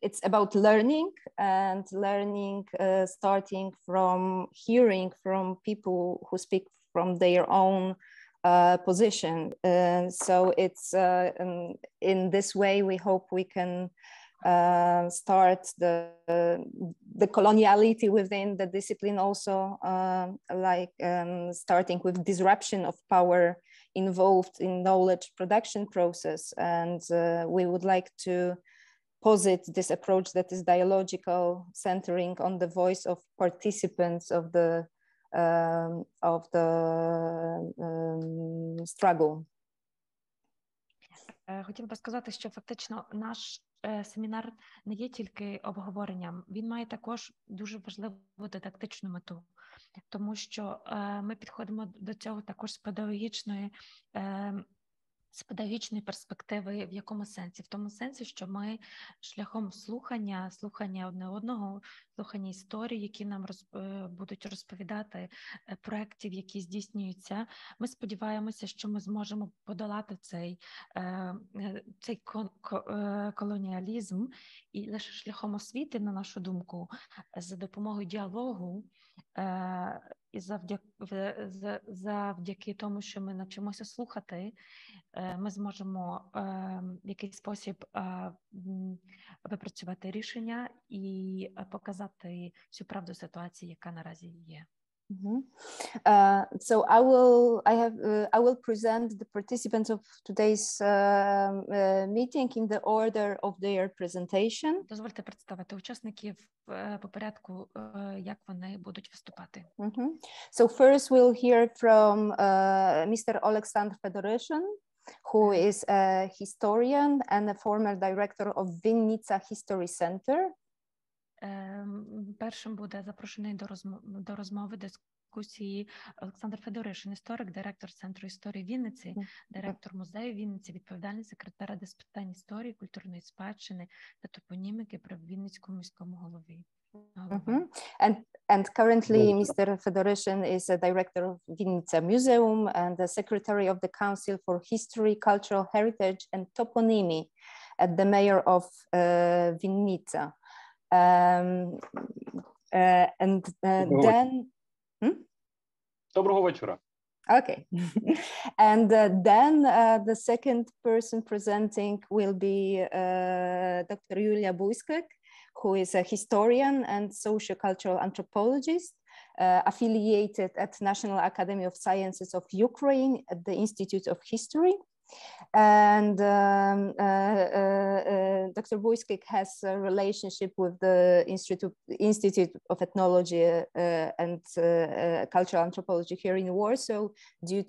it's about learning, and learning starting from hearing from people who speak from their own position. So it's in this way we hope we can start the coloniality within the discipline also, starting with disruption of power involved in knowledge production process. And we would like to posit this approach that is dialogical, centering on the voice of participants of the struggle. Хотіла би сказати, що фактично наш семінар не є тільки обговоренням, він має також дуже важливу дидактичну мету, тому що ми підходимо до цього також з педагогічної перспективи. В якому сенсі? В тому сенсі, що ми шляхом слухання одне одного, слухання історій, які нам будуть розповідати, проєктів, які здійснюються, ми сподіваємося, що ми зможемо подолати цей колоніалізм, і лише шляхом освіти, на нашу думку, за допомогою діалогу, і завдяки тому, що ми навчимося слухати, ми зможемо в якийсь спосіб випрацювати рішення і показати всю правду ситуації, яка наразі є. So I will present the participants of today's meeting in the order of their presentation. Дозвольте представити учасників по порядку, як вони будуть виступати. So first we'll hear from Mr. Oleksandr Fedoryshen, who is a historian and a former director of Winnica History Center. Першим буде запрошений до розмови, дискусії Олександр Федоришин, історик, директор Центру історії Вінниці, директор музею Вінниці, відповідальний секретар Ради з питань історії, культурної спадщини та топоніміки при Вінницькому міському голові. And currently Mr. Fedoryshen is a director of Winnica Museum and the secretary of the Council for History, Cultural Heritage and Toponymy at the mayor of Winnica. Then Доброго вечора. Okay. And then the second person presenting will be Dr. Julia Buyskykh, who is a historian and sociocultural anthropologist affiliated at National Academy of Sciences of Ukraine at the Institute of History. And Dr. Buyskykh has a relationship with the Institute of Ethnology and Cultural Anthropology here in Warsaw due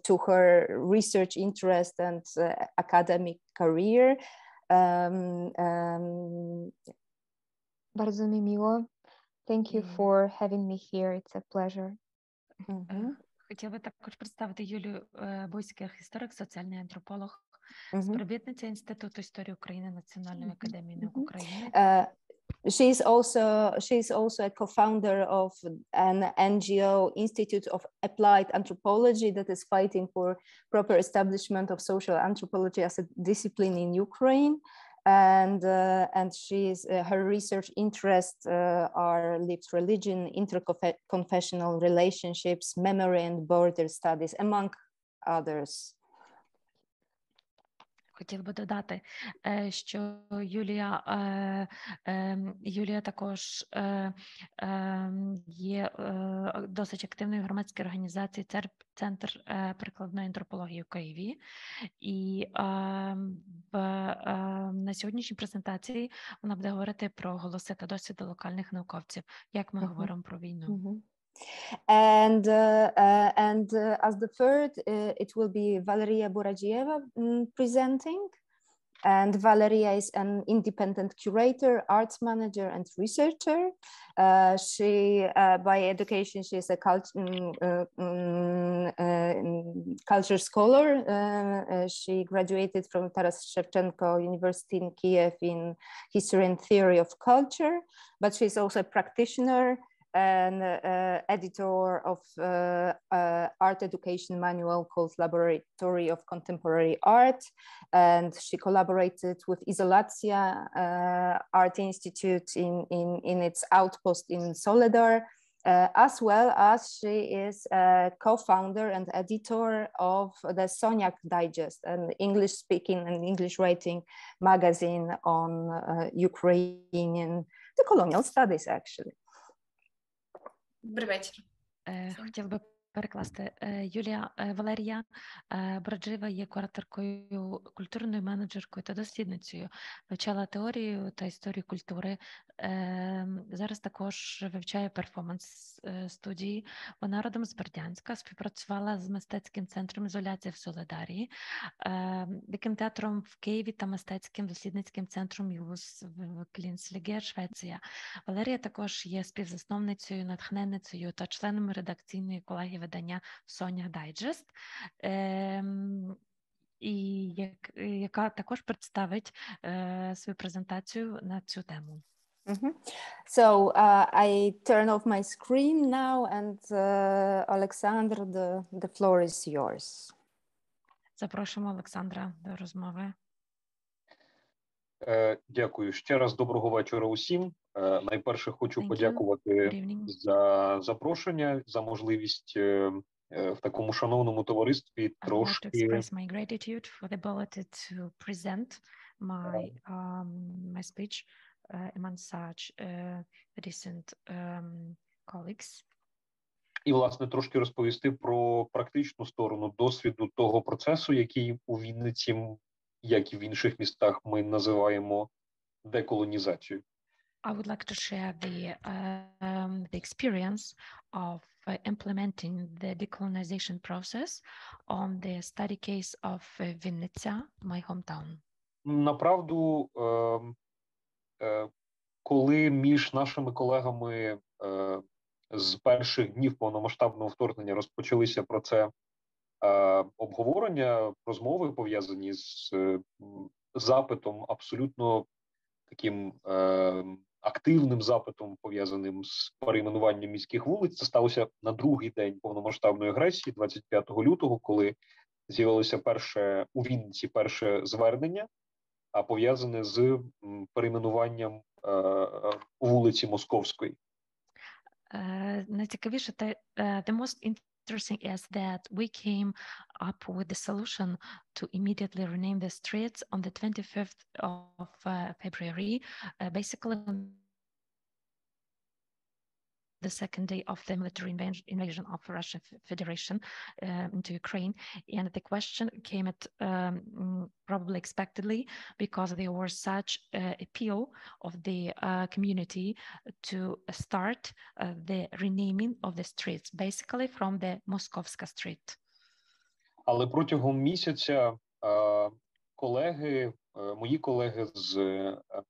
to her research interest and academic career. Bardzo mi miło. Thank you for having me here. It's a pleasure. Хотіла би також представити Юлію Бuyskykh, історик, соціальний антрополог, співробітниця Інституту історії України Національної академії наук України. She is also a co-founder of an NGO, Institute of Applied Anthropology, that is fighting for proper establishment of social anthropology as a discipline in Ukraine. And she's her research interests are lived religion, interconfessional relationships, memory and border studies, among others. Хотіла би додати, що Юлія також є досить активною громадською організацією Центр прикладної антропології у Києві. І на сьогоднішній презентації вона буде говорити про голоси та досвіди локальних науковців, як ми говоримо про війну. And as the third, it will be Valeria Buradzieva presenting. And Valeria is an independent curator, arts manager, and researcher. She, by education, she is a culture scholar. She graduated from Taras Shevchenko University in Kiev in history and theory of culture. But she's also a practitioner an editor of art education manual called Laboratory of Contemporary Art, and she collaborated with Izolacja Art Institute in its outpost in Soledar, as well as she is a co-founder and editor of the Soniak Digest, an English-speaking and English-writing magazine on Ukrainian decolonial studies, actually. Добрий вечір. Хотіла би перекласти. Юлія Валерія Браджива є кураторкою, культурною менеджеркою та дослідницею. Вивчала теорію та історію культури. Зараз також вивчає перформанс-студії. Вона родом з Бердянська, співпрацювала з мистецьким центром ізоляції в Соледарії, Диким театром в Києві та мистецьким дослідницьким центром ЮВУС в Клінсліге, Швеція. Валерія також є співзасновницею, натхненницею та членом редакційної колегії видання Соня Дайджест, і яка також представить свою презентацію на цю тему. So I turn off my screen now, and Oleksandr, the floor is yours. Запрошуємо Олександра до розмови. Дякую. Ще раз доброго вечора усім. Найперше хочу подякувати за запрошення, за можливість в такому шановному товаристві трошки... I would like to express my gratitude for the ability to present my speech among such recent colleagues. І, власне, трошки розповісти про практичну сторону досвіду того процесу, який у Вінниці, як і в інших містах, ми називаємо деколонізацією. I would like to share the experience of implementing the decolonization process on the study case of Vinnytsia, my hometown. Направду, коли між нашими колегами з перших днів повномасштабного вторгнення розпочалися про це обговорення, розмови пов'язані з запитом, абсолютно таким активним запитом, пов'язаним з перейменуванням міських вулиць. Це сталося на другий день повномасштабної агресії, 25 лютого, коли з'явилося у Вінниці перше звернення, пов'язане з перейменуванням вулиці Московської. Найцікавіше, the most interesting is that we came up with the solution to immediately rename the streets on the 25th of February, basically the second day of the military invasion of Russian Federation into Ukraine. And the question came at probably expectedly, because there was such appeal of the community to start the renaming of the streets, basically from the Moskovska street. Але протягом місяця мої колеги з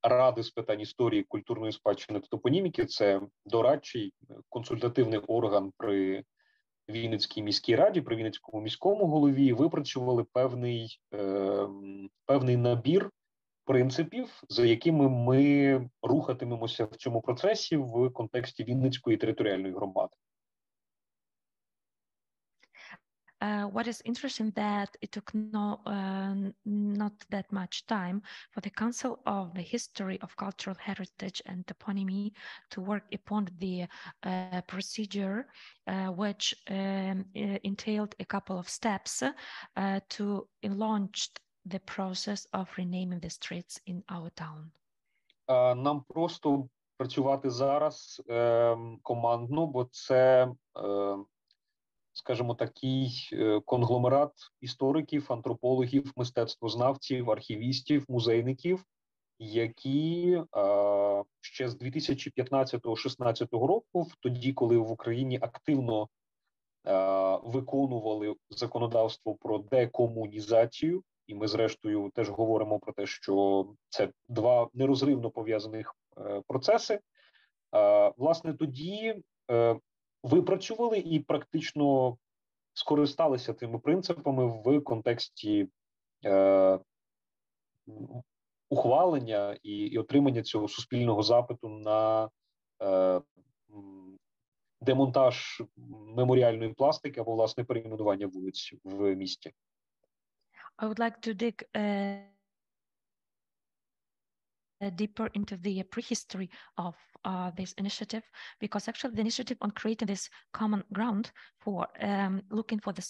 Ради з питань історії, культурної спадщини та топоніміки, це дорадчий консультативний орган при Вінницькій міській раді, при Вінницькому міському голові, випрацювали певний набір принципів, за якими ми рухатимемося в цьому процесі в контексті Вінницької територіальної громади. What is interesting that it took not that much time for the Council of the History of Cultural Heritage and Toponymy to work upon the procedure, which entailed a couple of steps to launch the process of renaming the streets in our town. Нам просто працювати зараз командно, бо це скажімо, такий конгломерат істориків, антропологів, мистецтвознавців, архівістів, музейників, які ще з 2015-16 року, тоді, коли в Україні активно виконували законодавство про декомунізацію, і ми, зрештою, теж говоримо про те, що це два нерозривно пов'язаних процеси, власне, тоді випрацювали і практично скористалися цими принципами в контексті ухвалення і отримання цього суспільного запиту на демонтаж меморіальної пластики або, власне, перейменування вулиць в місті. I would like to dig deeper into the prehistory of this initiative, because actually the initiative on creating this common ground for looking for the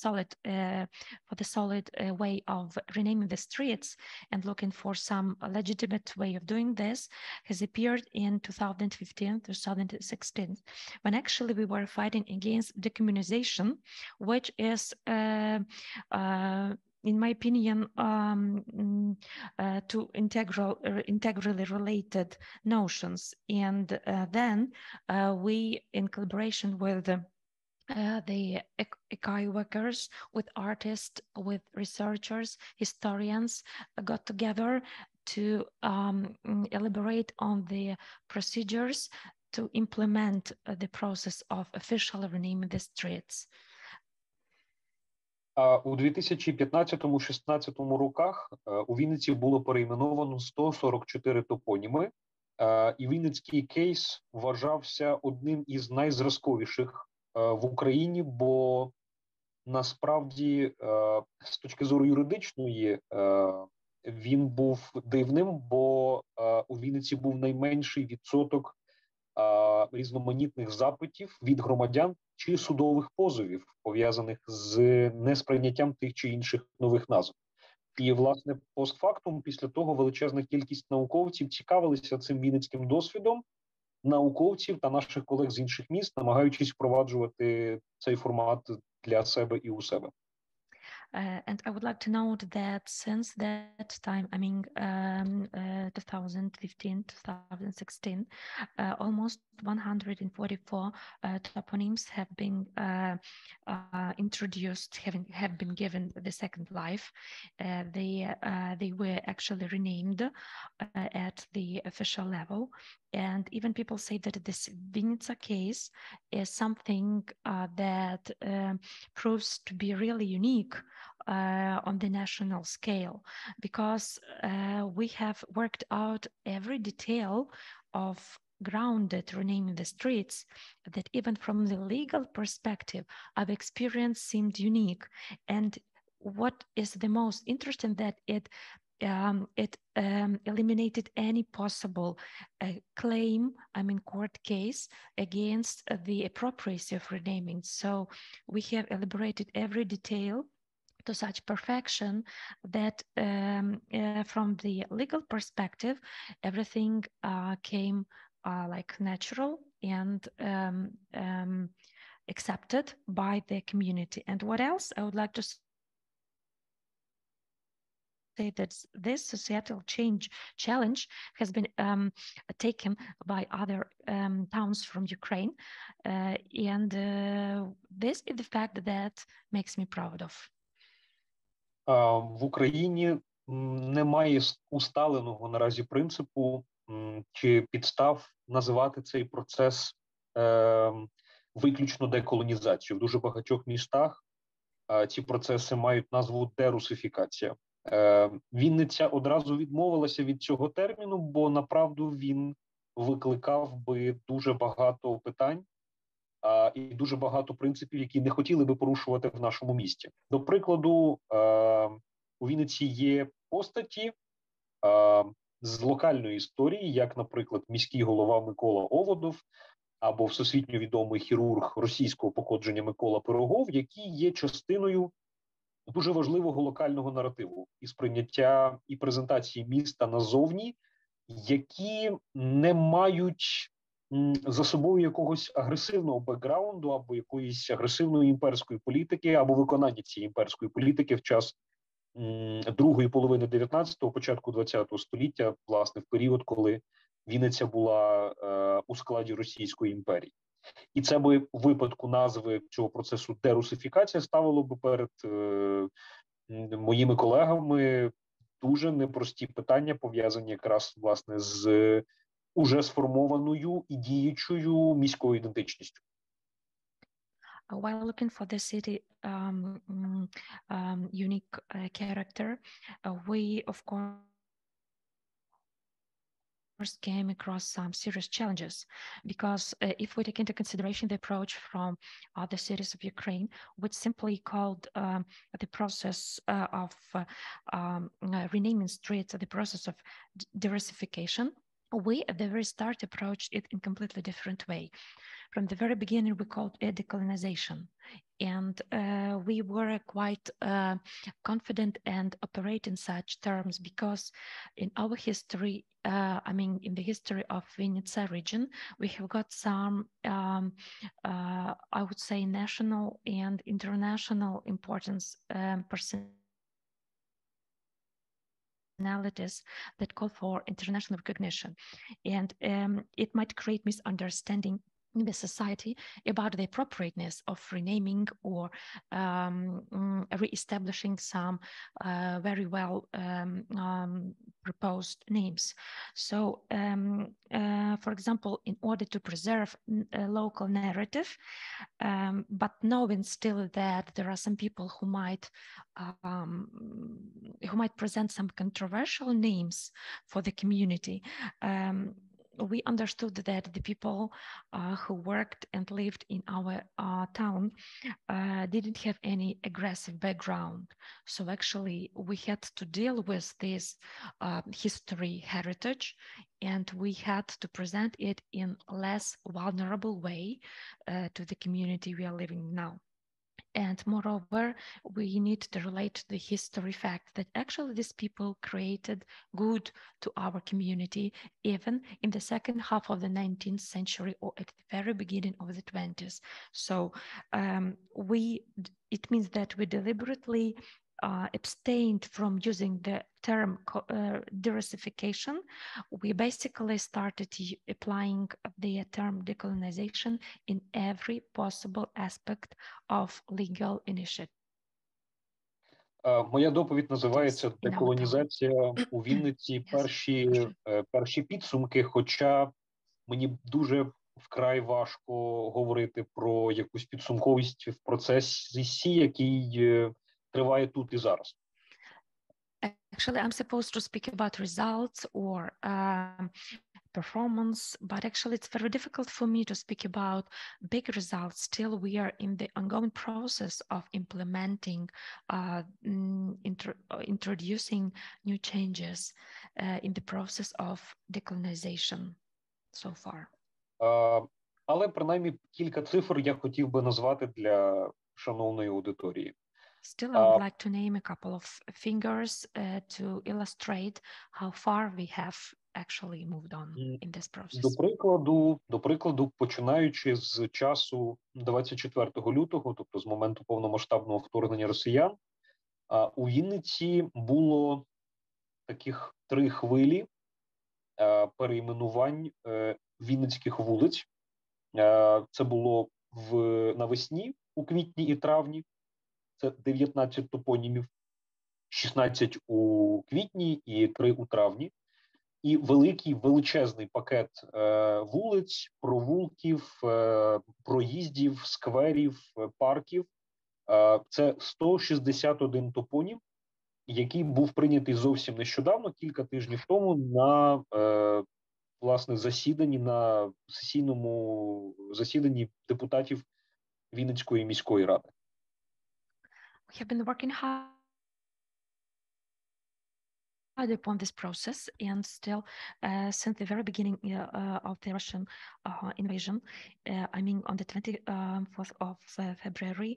solid way of renaming the streets and looking for some legitimate way of doing this has appeared in 2015-2016, when actually we were fighting against decommunization, which is in my opinion, two integrally related notions. And then we, in collaboration with the eco workers, with artists, with researchers, historians, got together to elaborate on the procedures to implement the process of officially renaming the streets. У 2015-16 роках у Вінниці було перейменовано 144 топоніми, і Вінницький кейс вважався одним із найзразковіших в Україні, бо насправді з точки зору юридичної він був дивним, бо у Вінниці був найменший відсоток різноманітних запитів від громадян чи судових позовів, пов'язаних з несприйняттям тих чи інших нових назв. І, власне, постфактум, після того величезна кількість науковців цікавилися цим вінницьким досвідом, науковців та наших колег з інших міст, намагаючись впроваджувати цей формат для себе і у себе. And I would like to note that since that time, I mean, 2015-2016, almost 144 toponyms have been introduced, have been given the second life. They were actually renamed at the official level. And even people say that this Winnica case is something that proves to be really unique on the national scale, because we have worked out every detail of grounded renaming the streets, that even from the legal perspective, our experience seemed unique. And what is the most interesting, that it eliminated any possible claim, I mean court case, against the appropriacy of renaming. So we have elaborated every detail to such perfection that from the legal perspective, everything came like natural and accepted by the community. And what else I would like to say, that this societal challenge has been taken by other towns from Ukraine, and this is the fact that makes me proud of. В Україні немає усталеного наразі принципу чи підстав називати цей процес виключно деколонізацією. В дуже багатьох містах ці процеси мають назву дерусифікація. Вінниця одразу відмовилася від цього терміну, бо направду він викликав би дуже багато питань і дуже багато принципів, які не хотіли би порушувати в нашому місті. До прикладу, у Вінниці є постаті з локальної історії, як, наприклад, міський голова Микола Оводов або всесвітньо відомий хірург російського походження Микола Пирогов, які є частиною дуже важливого локального наративу і сприйняття і презентації міста назовні, які не мають за собою якогось агресивного бекграунду або якоїсь агресивної імперської політики, або виконання цієї імперської політики в час другої половини 19-го, початку 20-го століття, власне, в період, коли Вінниця була у складі Російської імперії. І це би у випадку назви цього процесу дерусифікація ставило би перед моїми колегами дуже непрості питання, пов'язані якраз, власне, з уже сформованою і діючою міською ідентичністю. While looking for the city unique character, we of course came across some serious challenges because if we take into consideration the approach from other cities of Ukraine, which simply called the process of renaming streets, the process of diversification, we at the very start approached it in a completely different way. From the very beginning, we called it decolonization. And we were quite confident and operate in such terms because in our history, in the history of Vinnytsia region, we have got some, I would say, national and international importance personalities that call for international recognition. And it might create misunderstanding in the society about the appropriateness of renaming or re-establishing some very well proposed names. So, for example, in order to preserve a local narrative, but knowing still that there are some people who might present some controversial names for the community, we understood that the people who worked and lived in our town didn't have any aggressive background. So actually we had to deal with this history heritage, and we had to present it in a less vulnerable way to the community we are living now. And moreover, we need to relate to the history fact that actually these people created good to our community, even in the second half of the 19th century or at the very beginning of the 20s. So it means that we deliberately abstained from using the term diversification. We basically started applying the term decolonization in every possible aspect of legal initiative. Моя доповідь називається «Деколонізація у Вінниці. Перші підсумки», хоча мені дуже вкрай важко говорити про якусь підсумковість в процесі, який триває тут і зараз. Actually, I'm supposed to speak about results or performance, but actually it's very difficult for me to speak about big results. Still, we are in the ongoing process of implementing, introducing new changes in the process of decolonization so far. Але принаймні кілька цифр я хотів би назвати для шановної аудиторії. Still, I would like to name a couple of figures to illustrate how far we have actually moved on in this process. До прикладу, починаючи з часу 24 лютого, тобто з моменту повномасштабного вторгнення росіян, у Вінниці було таких 3 хвилі перейменувань вінницьких вулиць. Це було навесні, у квітні і травні. Це 19 топонімів, 16 у квітні і 3 у травні. І величезний пакет вулиць, провулків, проїздів, скверів, парків. Це 161 топонім, який був прийнятий зовсім нещодавно, кілька тижнів тому, на власне засіданні, на сесійному засіданні депутатів Вінницької міської ради. We have been working hard upon this process, and still since the very beginning of the Russian invasion, on the 24th of February,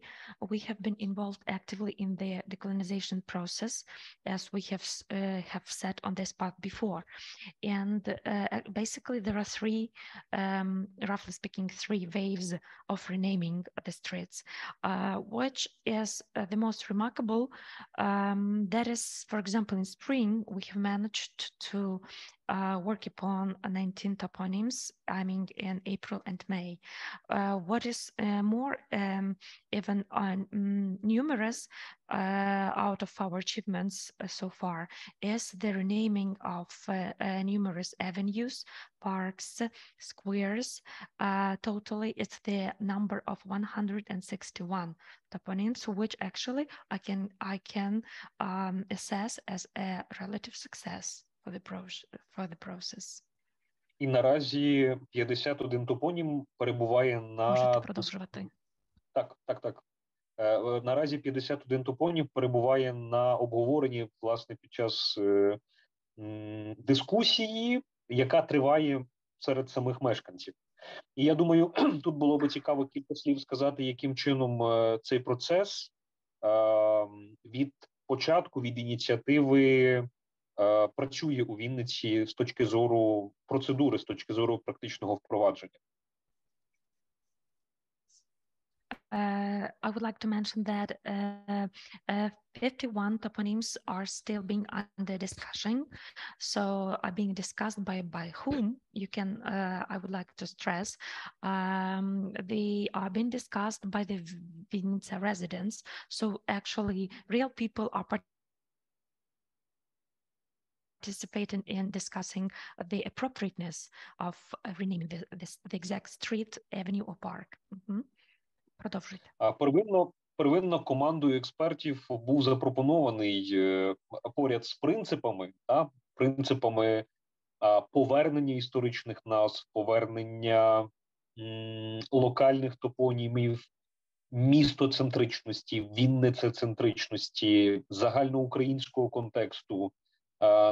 we have been involved actively in the decolonization process, as we have said on this part before. And basically there are 3, roughly speaking, 3 waves of renaming the streets, which is the most remarkable. That is, for example, in spring, we have managed to work upon 19 toponyms, in April and May. What is more even numerous out of our achievements so far is the renaming of numerous avenues, parks, squares. Totally, it's the number of 161 toponyms, which actually I can assess as a relative success for the process. І наразі 51 топонім перебуває на... Можете продовжувати. Так. Наразі 51 топонім перебуває на обговоренні, власне, під час дискусії, яка триває серед самих мешканців. І я думаю, тут було би цікаво кілька слів сказати, яким чином цей процес від початку, від ініціативи працює у Вінниці з точки зору процедури, з точки зору практичного впровадження. I would like to mention that 51 toponyms are still being under discussion. So are being discussed by whom? You can, I would like to stress, they are being discussed by the Winnicy residents. So actually real people are participating in discussing the appropriateness of renaming the exact street, avenue or park. Продовжуйте. Первинно командою експертів був запропонований поряд з принципами повернення історичних назв, повернення локальних топонімів, містоцентричності, вінницецентричності, загальноукраїнського контексту,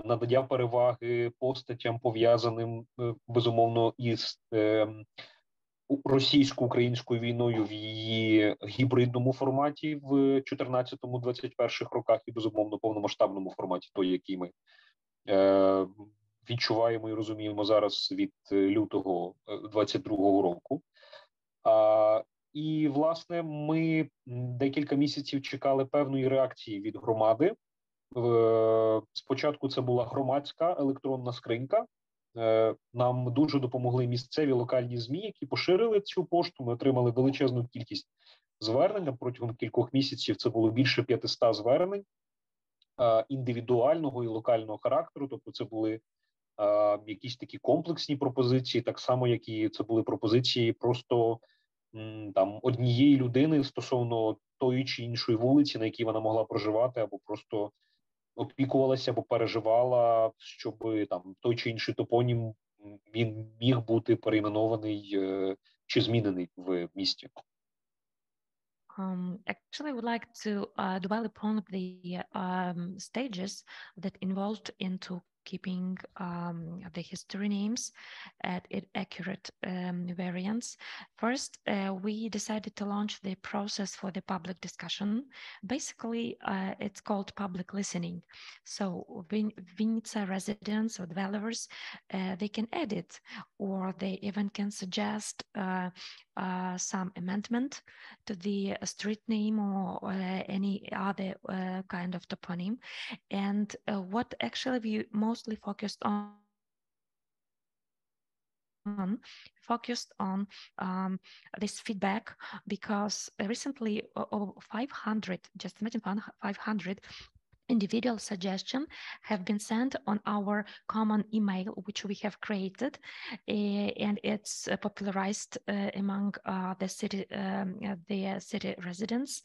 надання переваги постатям, пов'язаним, безумовно, із російсько-українською війною в її гібридному форматі в 14-21 роках і, безумовно, повномасштабному форматі, той, який ми відчуваємо і розуміємо зараз від лютого 22-го року. І, власне, ми декілька місяців чекали певної реакції від громади. Спочатку це була громадська електронна скринька. Нам дуже допомогли місцеві локальні ЗМІ, які поширили цю пошту. Ми отримали величезну кількість звернень. Протягом кількох місяців це було більше 500 звернень індивідуального і локального характеру. Тобто це були якісь такі комплексні пропозиції, так само, як і це були пропозиції просто там однієї людини стосовно тої чи іншої вулиці, на якій вона могла проживати, або просто опікувалася або переживала, щоб там той чи інший топонім він міг бути перейменований чи змінений в місті. Actually, I would like to dwell upon the stages that involved into keeping the history names at accurate variants. First, we decided to launch the process for the public discussion. Basically, it's called public listening. So Winnicy residents or dwellers, they can edit, or they even can suggest some amendment to the street name or any other kind of toponym. And what actually we mostly focused on this feedback, because recently over 500, just imagine 500 individual suggestions have been sent on our common email, which we have created, and it's popularized among the city residents.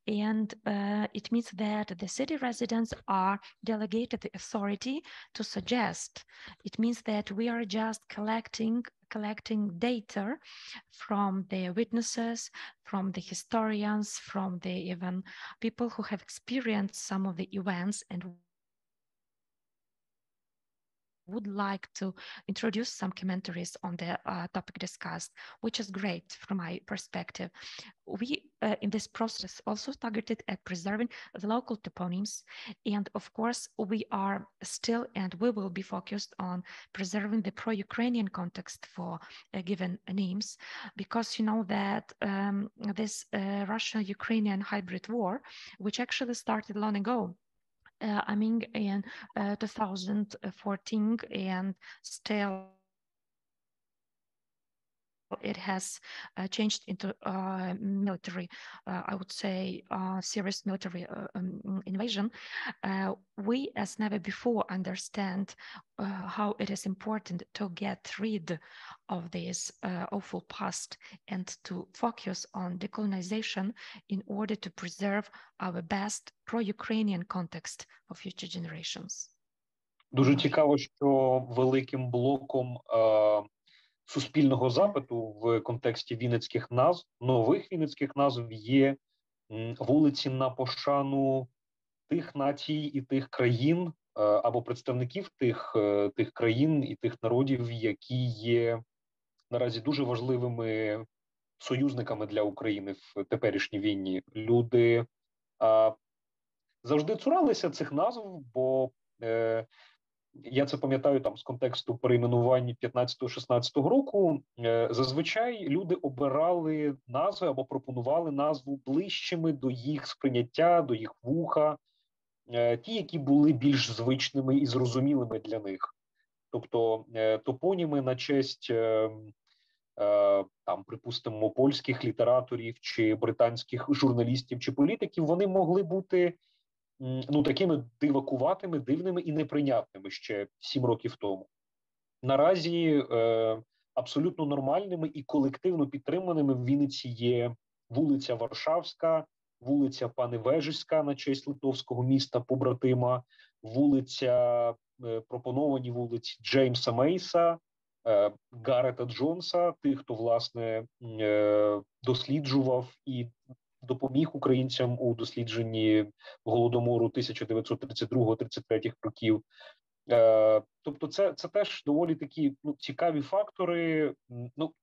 And it means that the city residents are delegated the authority to suggest. It means that we are just collecting data from the witnesses, from the historians, from the even people who have experienced some of the events and would like to introduce some commentaries on the topic discussed, which is great from my perspective. We, in this process, also targeted at preserving the local toponyms. And of course, we are still and we will be focused on preserving the pro-Ukrainian context for given names, because you know that this Russia-Ukrainian hybrid war, which actually started long ago, I mean, in 2014, and still it has changed into military, I would say, serious military invasion. We, as never before, understand how it is important to get rid of this awful past and to focus on decolonization in order to preserve our best pro-Ukrainian context for future generations. Дуже цікаво, що великим блоком суспільного запиту в контексті вінницьких назв, нових вінницьких назв, є вулиці на пошану тих націй і тих країн, або представників тих країн і тих народів, які є наразі дуже важливими союзниками для України в теперішній війні. Люди завжди цуралися цих назв, бо я це пам'ятаю там з контексту перейменувань 15-16 року. Зазвичай люди обирали назви або пропонували назву ближчими до їх сприйняття, до їх вуха, ті, які були більш звичними і зрозумілими для них. Тобто топоніми на честь, там, припустимо, польських літераторів чи британських журналістів чи політиків, вони могли бути такими дивакуватими, дивними і неприйнятними ще 7 років тому. Наразі абсолютно нормальними і колективно підтриманими в Вінниці є вулиця Варшавська, вулиця Паневежиська на честь литовського міста побратима, вулиця, пропоновані вулиці Джеймса Мейса, Гарета Джонса, тих, хто, власне, досліджував і допоміг українцям у дослідженні Голодомору 1932-33 років. Тобто це теж доволі такі цікаві фактори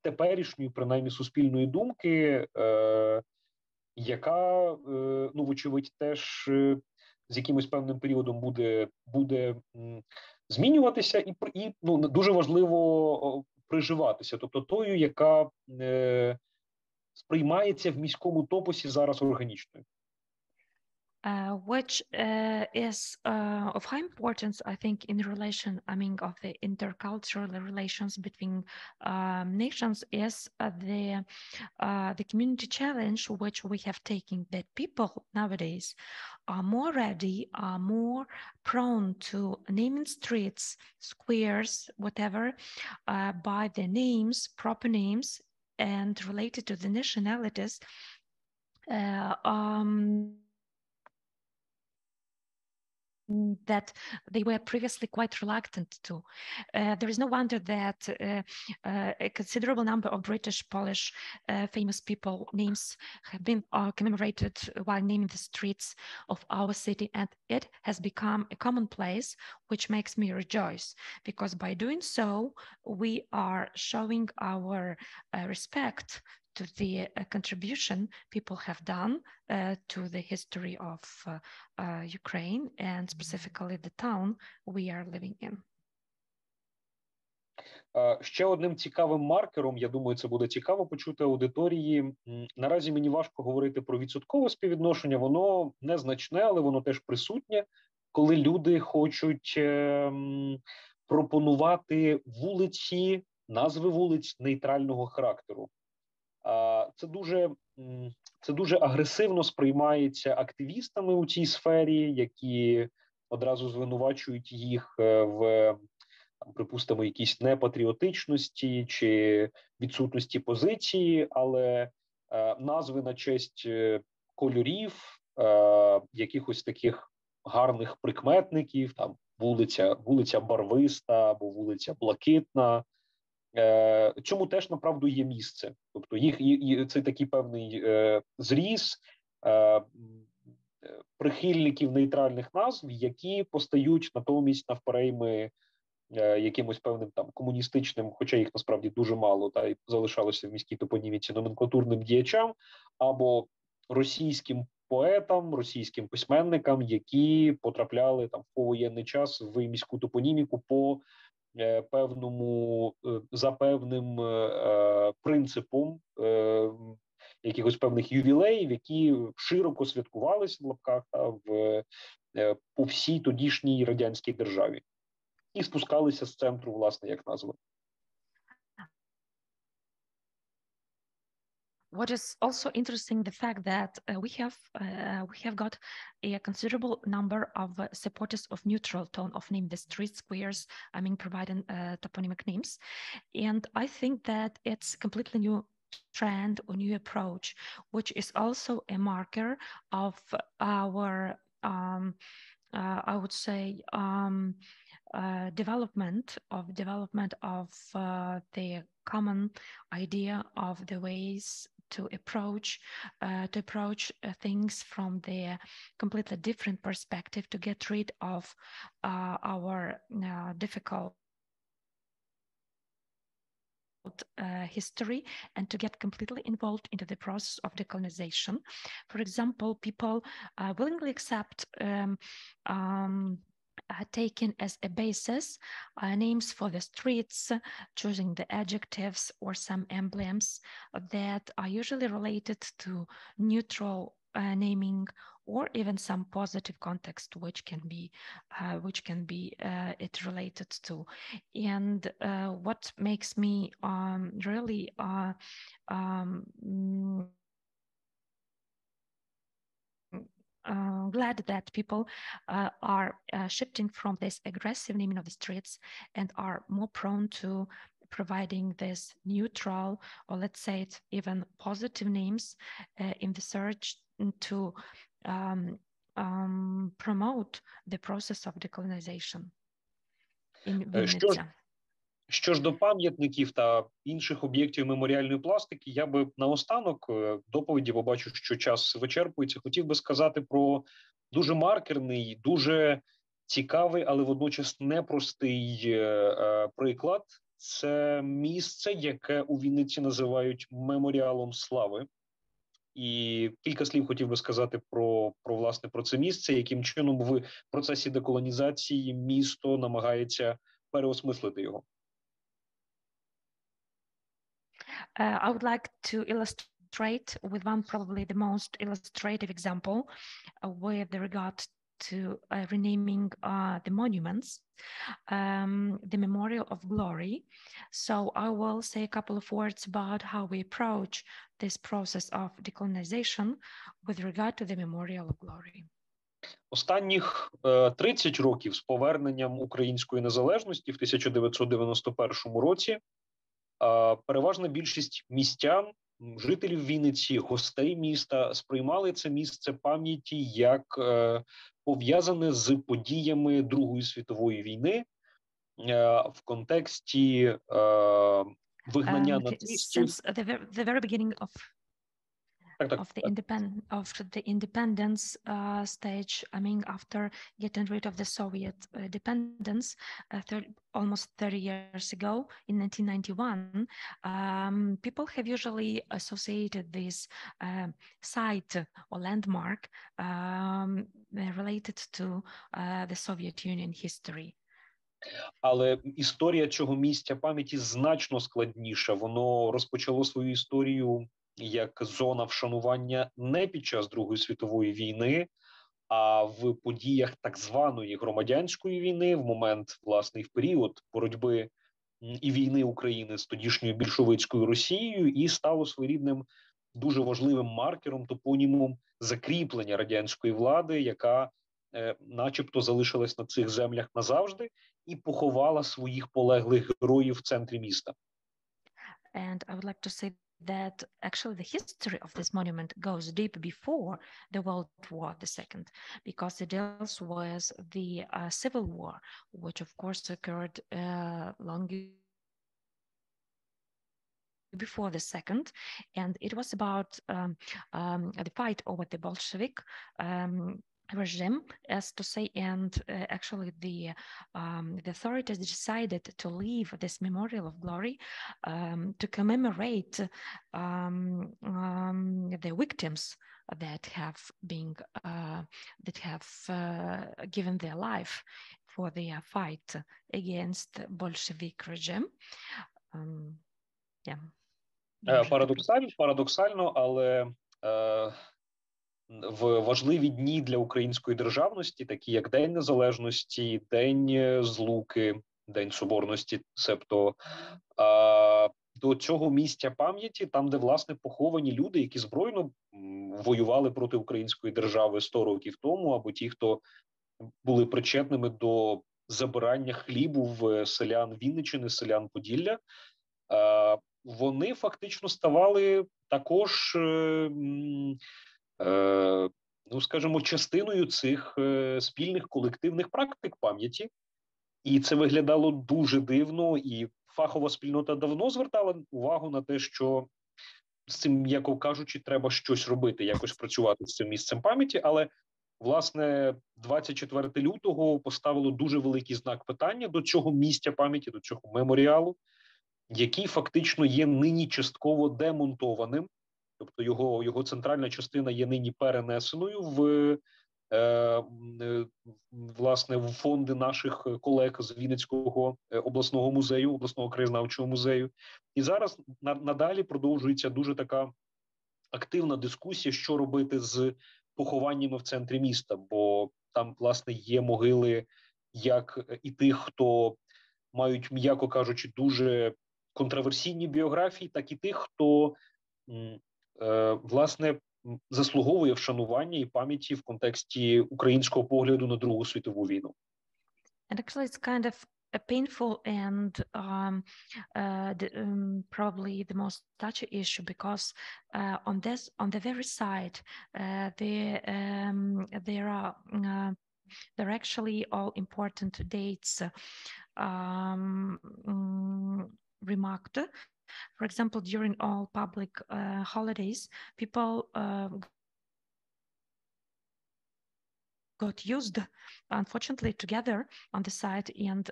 теперішньої, принаймні, суспільної думки, яка, вочевидь, теж з якимось певним періодом буде змінюватися і дуже важливо приживатися. Тобто тою, яка сприймається в міському топосі зараз органічною. Which is of high importance, I think, in relation, of the intercultural relations between nations is the community challenge which we have taken, that people nowadays are more ready, are more prone to naming streets, squares, whatever, by their names, proper names, and related to the nationalities, that they were previously quite reluctant to. There is no wonder that a considerable number of British, Polish famous people names have been commemorated while naming the streets of our city, and it has become a commonplace, which makes me rejoice, because by doing so, we are showing our respect to the contribution people have done to the history of Ukraine, and specifically the town we are living in. Ще одним цікавим маркером, я думаю, це буде цікаво почути аудиторії. Наразі мені важко говорити про відсоткове співвідношення, воно незначне, але воно теж присутнє, коли люди хочуть пропонувати вулиці, назви вулиць нейтрального характеру. Це дуже агресивно сприймається активістами у цій сфері, які одразу звинувачують їх в, припустимо, якійсь непатріотичності чи відсутності позиції, але назви на честь кольорів, якихось таких гарних прикметників, там вулиця Барвиста або вулиця Блакитна, цьому теж, направду, є місце. Тобто це такий певний зріз прихильників нейтральних назв, які постають натомість навперейми якимось певним там комуністичним, хоча їх насправді дуже мало, та й залишалося в міській топоніміці, номенклатурним діячам, або російським поетам, російським письменникам, які потрапляли там в повоєнний час в міську топоніміку по за певним принципом якихось певних ювілеїв, які широко святкувалися в лапках по всій тодішній радянській державі. І спускалися з центру, власне, як назва. What is also interesting, the fact that we have got a considerable number of supporters of neutral tone of name, the street squares, providing toponymic names, and I think that it's a completely new trend or new approach, which is also a marker of our, I would say, development of the common idea of the ways to approach things from the completely different perspective, to get rid of our difficult history and to get completely involved into the process of decolonization. For example, people willingly accept taken as a basis names for the streets, choosing the adjectives or some emblems that are usually related to neutral naming, or even some positive context which can be it related to. And what makes me really glad that people are shifting from this aggressive naming of the streets and are more prone to providing this neutral, or let's say it's even positive names in the search to promote the process of decolonization in Winnicy. Що ж до пам'ятників та інших об'єктів меморіальної пластики, я би наостанок доповіді, бо бачу, що час вичерпується, хотів би сказати про дуже маркерний, дуже цікавий, але водночас непростий приклад. Це місце, яке у Вінниці називають меморіалом слави. І кілька слів хотів би сказати власне про це місце, яким чином в процесі деколонізації місто намагається переосмислити його. I would like to illustrate with one, probably the most illustrative example with regard to renaming the monuments, the Memorial of Glory. So I will say a couple of words about how we approach this process of decolonization with regard to the Memorial of Glory. Останніх 30 років з поверненням української незалежності в 1991 році переважна більшість містян, жителів Вінниці, гостей міста сприймали це місце пам'яті як пов'язане з подіями Другої світової війни в контексті вигнання нацистів. Since the very beginning of the independence stage, I mean, after getting rid of the Soviet dependence, almost 30 years ago, in 1991, people have usually associated this site or landmark related to the Soviet Union history. Але історія цього місця пам'яті значно складніша. Воно розпочало свою історію як зона вшанування не під час Другої світової війни, а в подіях так званої громадянської війни, в момент, власне, в період боротьби і війни України з тодішньою більшовицькою Росією, і стало своєрідним дуже важливим маркером, топонімом закріплення радянської влади, яка начебто залишилась на цих землях назавжди і поховала своїх полеглих героїв в центрі міста. And I would like to say that actually the history of this monument goes deep before the World War II, because it deals with the Civil War, which of course occurred long before the second, and it was about the fight over the Bolshevik regime, as to say, and actually the authorities decided to leave this Memorial of Glory to commemorate the victims that have been given their life for their fight against Bolshevik regime. Парадоксально, але в важливі дні для української державності, такі як День Незалежності, День Злуки, День Соборності, себто до цього місця пам'яті, там, де, власне, поховані люди, які збройно воювали проти української держави 100 років тому, або ті, хто були причетними до забирання хлібу в селян Вінниччини, селян Поділля, вони фактично ставали також, ну, скажімо, частиною цих спільних колективних практик пам'яті. І це виглядало дуже дивно, і фахова спільнота давно звертала увагу на те, що з цим, м'яко кажучи, треба щось робити, якось працювати з цим місцем пам'яті, але власне, 24 лютого поставило дуже великий знак питання до цього місця пам'яті, до цього меморіалу, який фактично є нині частково демонтованим, тобто його центральна частина є нині перенесеною власне, в фонди наших колег з Вінницького обласного музею, обласного краєзнавчого музею. І зараз надалі продовжується дуже така активна дискусія, що робити з похованнями в центрі міста, бо там, власне, є могили як і тих, хто мають, м'яко кажучи, дуже контроверсійні біографії, так і тих, хто, власне, заслуговує вшанування і пам'яті в контексті українського погляду на Другу світову війну. And actually it's kind of a painful and probably the most touchy issue, because on the very side there are actually all important dates remarked. For example, during all public holidays, people got used, unfortunately, together on the site and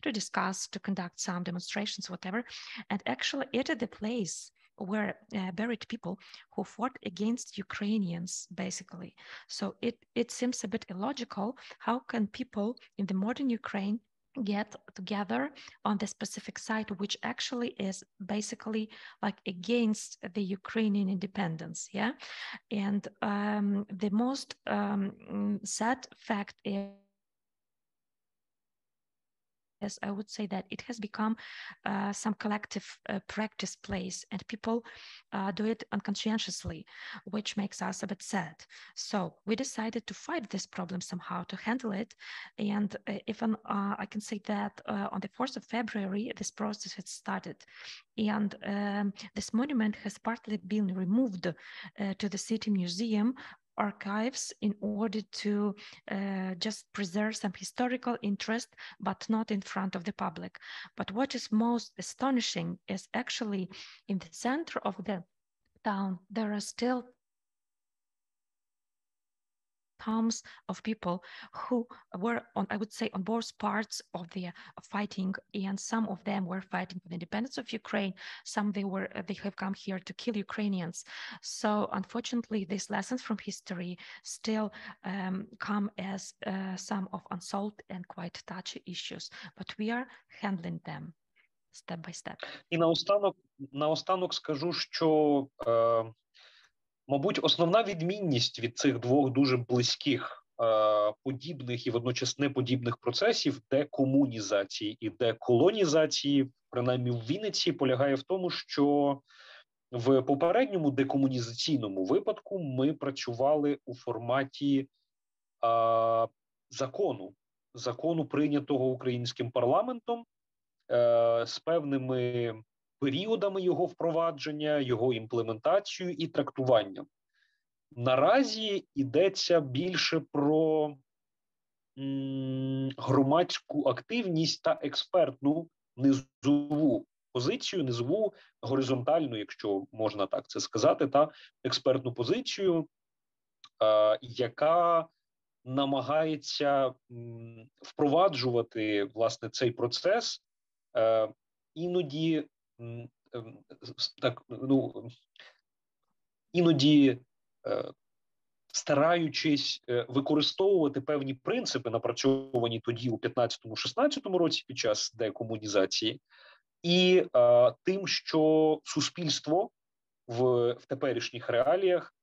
to discuss, to conduct some demonstrations, whatever. And actually, it is the place where buried people who fought against Ukrainians, basically. So it seems a bit illogical. How can people in the modern Ukraine get together on the specific site, which actually is basically like against the Ukrainian independence, yeah? And the most sad fact is, I would say that it has become some collective practice place, and people do it unconscientiously, which makes us a bit sad. So we decided to fight this problem somehow, to handle it. And even I can say that on the 4th of February, this process had started. And this monument has partly been removed to the city museum archives in order to just preserve some historical interest, but not in front of the public. But what is most astonishing is actually in the center of the town, there are still tombs of people who were on, I would say, on both parts of the fighting, and some of them were fighting for the independence of Ukraine. Some they have come here to kill Ukrainians. So unfortunately, these lessons from history still come as some of unsolved and quite touchy issues, but we are handling them step by step. І наостанок скажу, що мабуть, основна відмінність від цих двох дуже близьких, подібних і водночас неподібних процесів декомунізації і деколонізації, принаймні в Вінниці, полягає в тому, що в попередньому декомунізаційному випадку ми працювали у форматі закону, прийнятого українським парламентом, з певними періодами його впровадження, його імплементацією і трактуванням. Наразі йдеться більше про громадську активність та експертну низову позицію, низову горизонтальну, якщо можна так це сказати, та експертну позицію, яка намагається впроваджувати, власне, цей процес, іноді стараючись використовувати певні принципи, напрацьовані тоді у 15-16 році під час декомунізації, і тим, що суспільство в теперішніх реаліях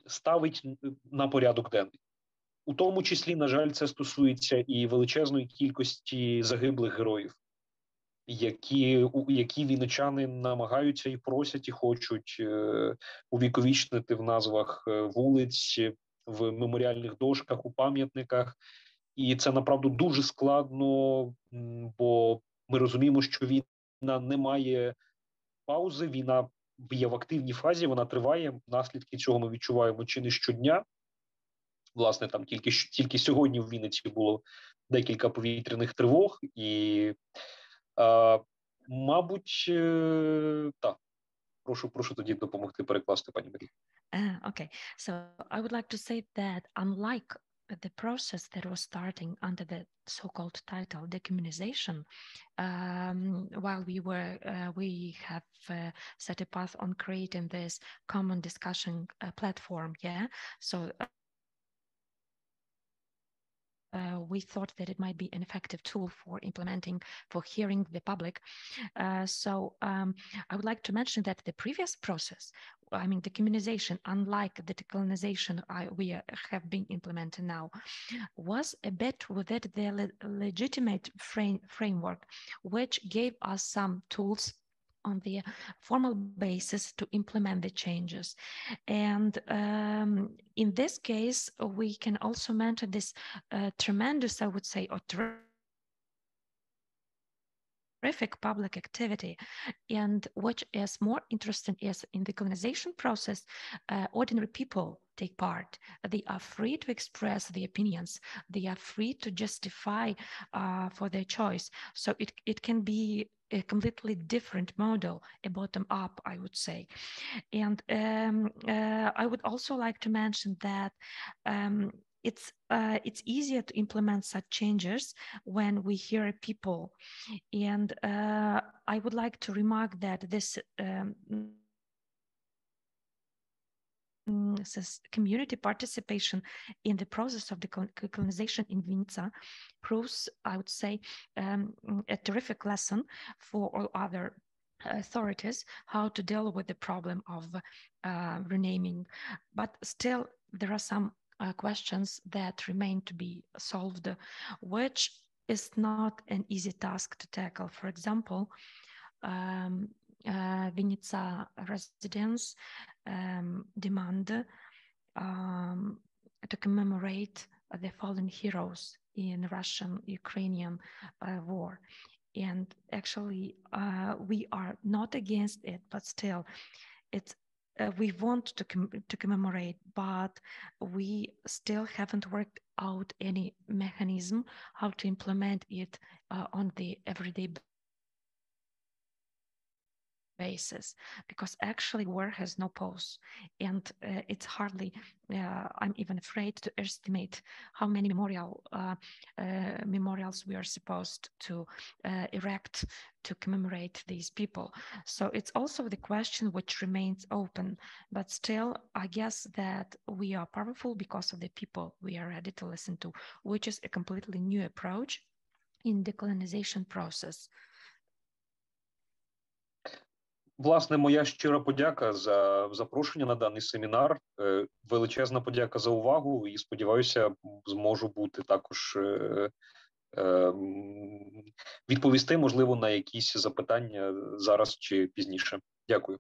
ставить на порядок денний. У тому числі, на жаль, це стосується і величезної кількості загиблих героїв, які вінничани намагаються і просять, і хочуть увіковічнити в назвах вулиць, в меморіальних дошках, у пам'ятниках. І це, направду, дуже складно, бо ми розуміємо, що війна не має паузи, війна є в активній фазі, вона триває, наслідки цього ми відчуваємо чи не щодня. Власне, там тільки сьогодні в Вінниці було декілька повітряних тривог, і, мабуть, так, прошу тоді допомогти перекласти, пані Марії. Okay, so I would like to say that unlike the process that was starting under the so-called title decommunization, while we have set a path on creating this common discussion platform, so we thought that it might be an effective tool for implementing, for hearing the public. So I would like to mention that the previous process, I mean, decommunization, unlike the decolonization we have been implementing now, was a bit within the legitimate framework, which gave us some tools on the formal basis to implement the changes. And in this case, we can also mention this tremendous, I would say, or terrific public activity. And what is more interesting is in the colonization process, ordinary people take part. They are free to express their opinions. They are free to justify for their choice. So it can be a completely different model, a bottom-up, I would say. And I would also like to mention that it's easier to implement such changes when we hear people. And I would like to remark that this community participation in the process of decolonization in Winnica proves, I would say, a terrific lesson for all other authorities how to deal with the problem of renaming. But still, there are some questions that remain to be solved, which is not an easy task to tackle. For example, Winnica residents demand to commemorate the fallen heroes in Russian-Ukrainian war. And actually, we are not against it, but still, it's we want to commemorate, but we still haven't worked out any mechanism how to implement it on the everyday basis, because actually war has no pause, and it's hardly, I'm even afraid to estimate how many memorials we are supposed to erect to commemorate these people. So it's also the question which remains open, but still I guess that we are powerful because of the people we are ready to listen to, which is a completely new approach in the colonization process. Власне, моя щира подяка за запрошення на даний семінар. Величезна подяка за увагу і, сподіваюся, зможу бути також відповісти, можливо, на якісь запитання зараз чи пізніше. Дякую.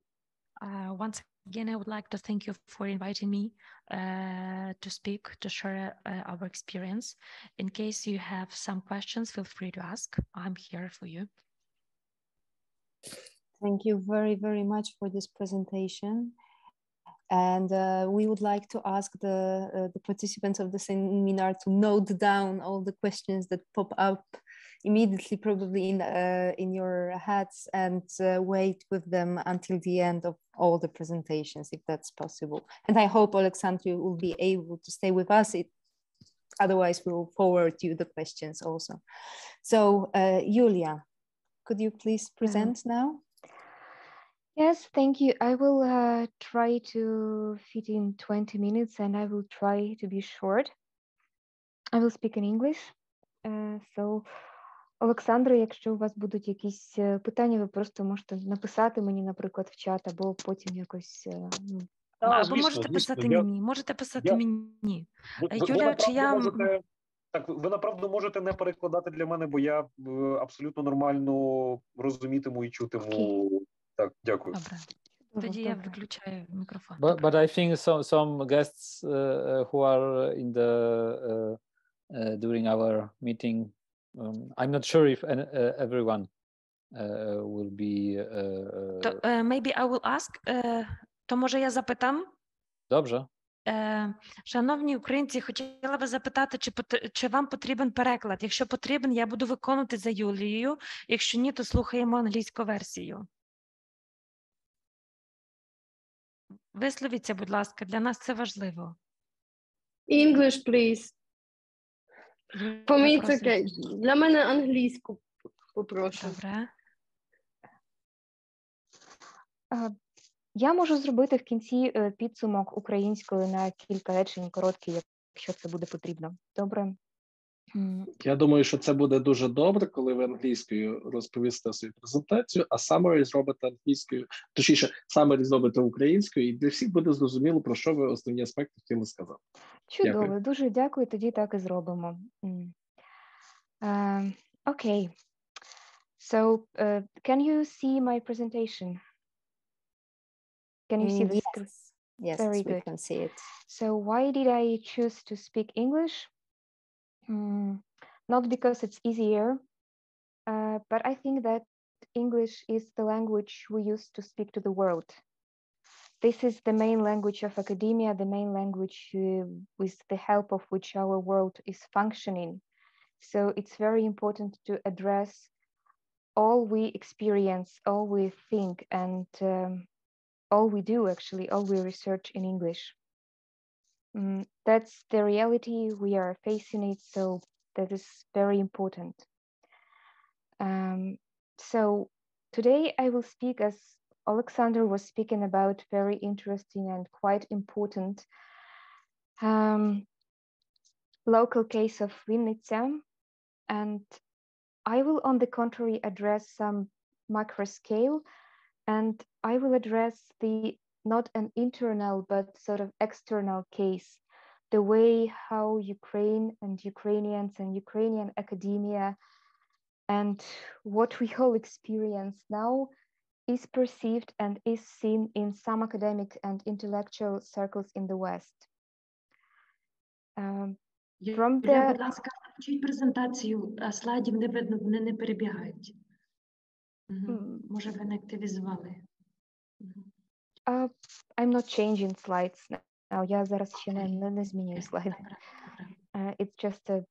Once again, I would like to thank you for inviting me to speak, to share our experience. In case you have some questions, feel free to ask. I'm here for you. Thank you very, very much for this presentation. And we would like to ask the participants of the seminar to note down all the questions that pop up immediately, probably in your heads, and wait with them until the end of all the presentations, if that's possible. And I hope, Oleksandr, will be able to stay with us. Otherwise, we will forward you the questions also. So, Julia, could you please present now? Yes, thank you. I will try to fit in 20 minutes, and I will try to be short. I will speak in English. So, Олександре, якщо у вас будуть якісь питання, ви просто можете написати мені, наприклад, в чат, або потім якось... Або можете писати мені, можете писати мені. Юля, чи я... Так, ви направду можете не перекладати для мене, бо я абсолютно нормально розумітиму і чутиму. Так, дякую. Добре. Тоді я виключаю мікрофон. But I think some guests who are in the during our meeting, I'm not sure if everyone will be. Maybe I will ask. То може я запитам? Dobrze. Шановні українці, хотіла би запитати, чи вам потрібен переклад? Якщо потрібен, я буду виконувати за Юлією. Якщо ні, то слухаємо англійську версію. Висловіться, будь ласка, для нас це важливо. English, please. For me it's Просимо. okay. Для мене англійську попрошу. Добре. Я можу зробити в кінці підсумок українською на кілька речень короткий, якщо це буде потрібно. Добре? Я думаю, що це буде дуже добре, коли ви англійською розповісте свою презентацію, а summary зробите англійською, точніше, summary зробите українською, і для всіх буде зрозуміло, про що ви основні аспекти хотіли сказати. Чудово, Дякую. дуже дякую, тоді так і зробимо. Okay. So, can you see my presentation? Can you see the screen? Yes, Very we good. can see it. So why did I choose to speak English? Not because it's easier, but I think that English is the language we use to speak to the world. This is the main language of academia, the main language with the help of which our world is functioning. So it's very important to address all we experience, all we think, and all we do, actually, all we research in English. That's the reality, we are facing it, so that is very important. So today I will speak, as Oleksandr was speaking about, very interesting and quite important local case of Winnicy, and I will, on the contrary, address some macro scale, and I will address the not an internal but sort of external case, the way how Ukraine and Ukrainians and Ukrainian academia and what we all experience now is perceived and is seen in some academic and intellectual circles in the West. From the... Будь ласка, включіть презентацію, а слайдів не видно, вони не перебігають. Може, ви не активізували. I'm not changing slides now. Я зараз ще не змінюю слайди. It's just a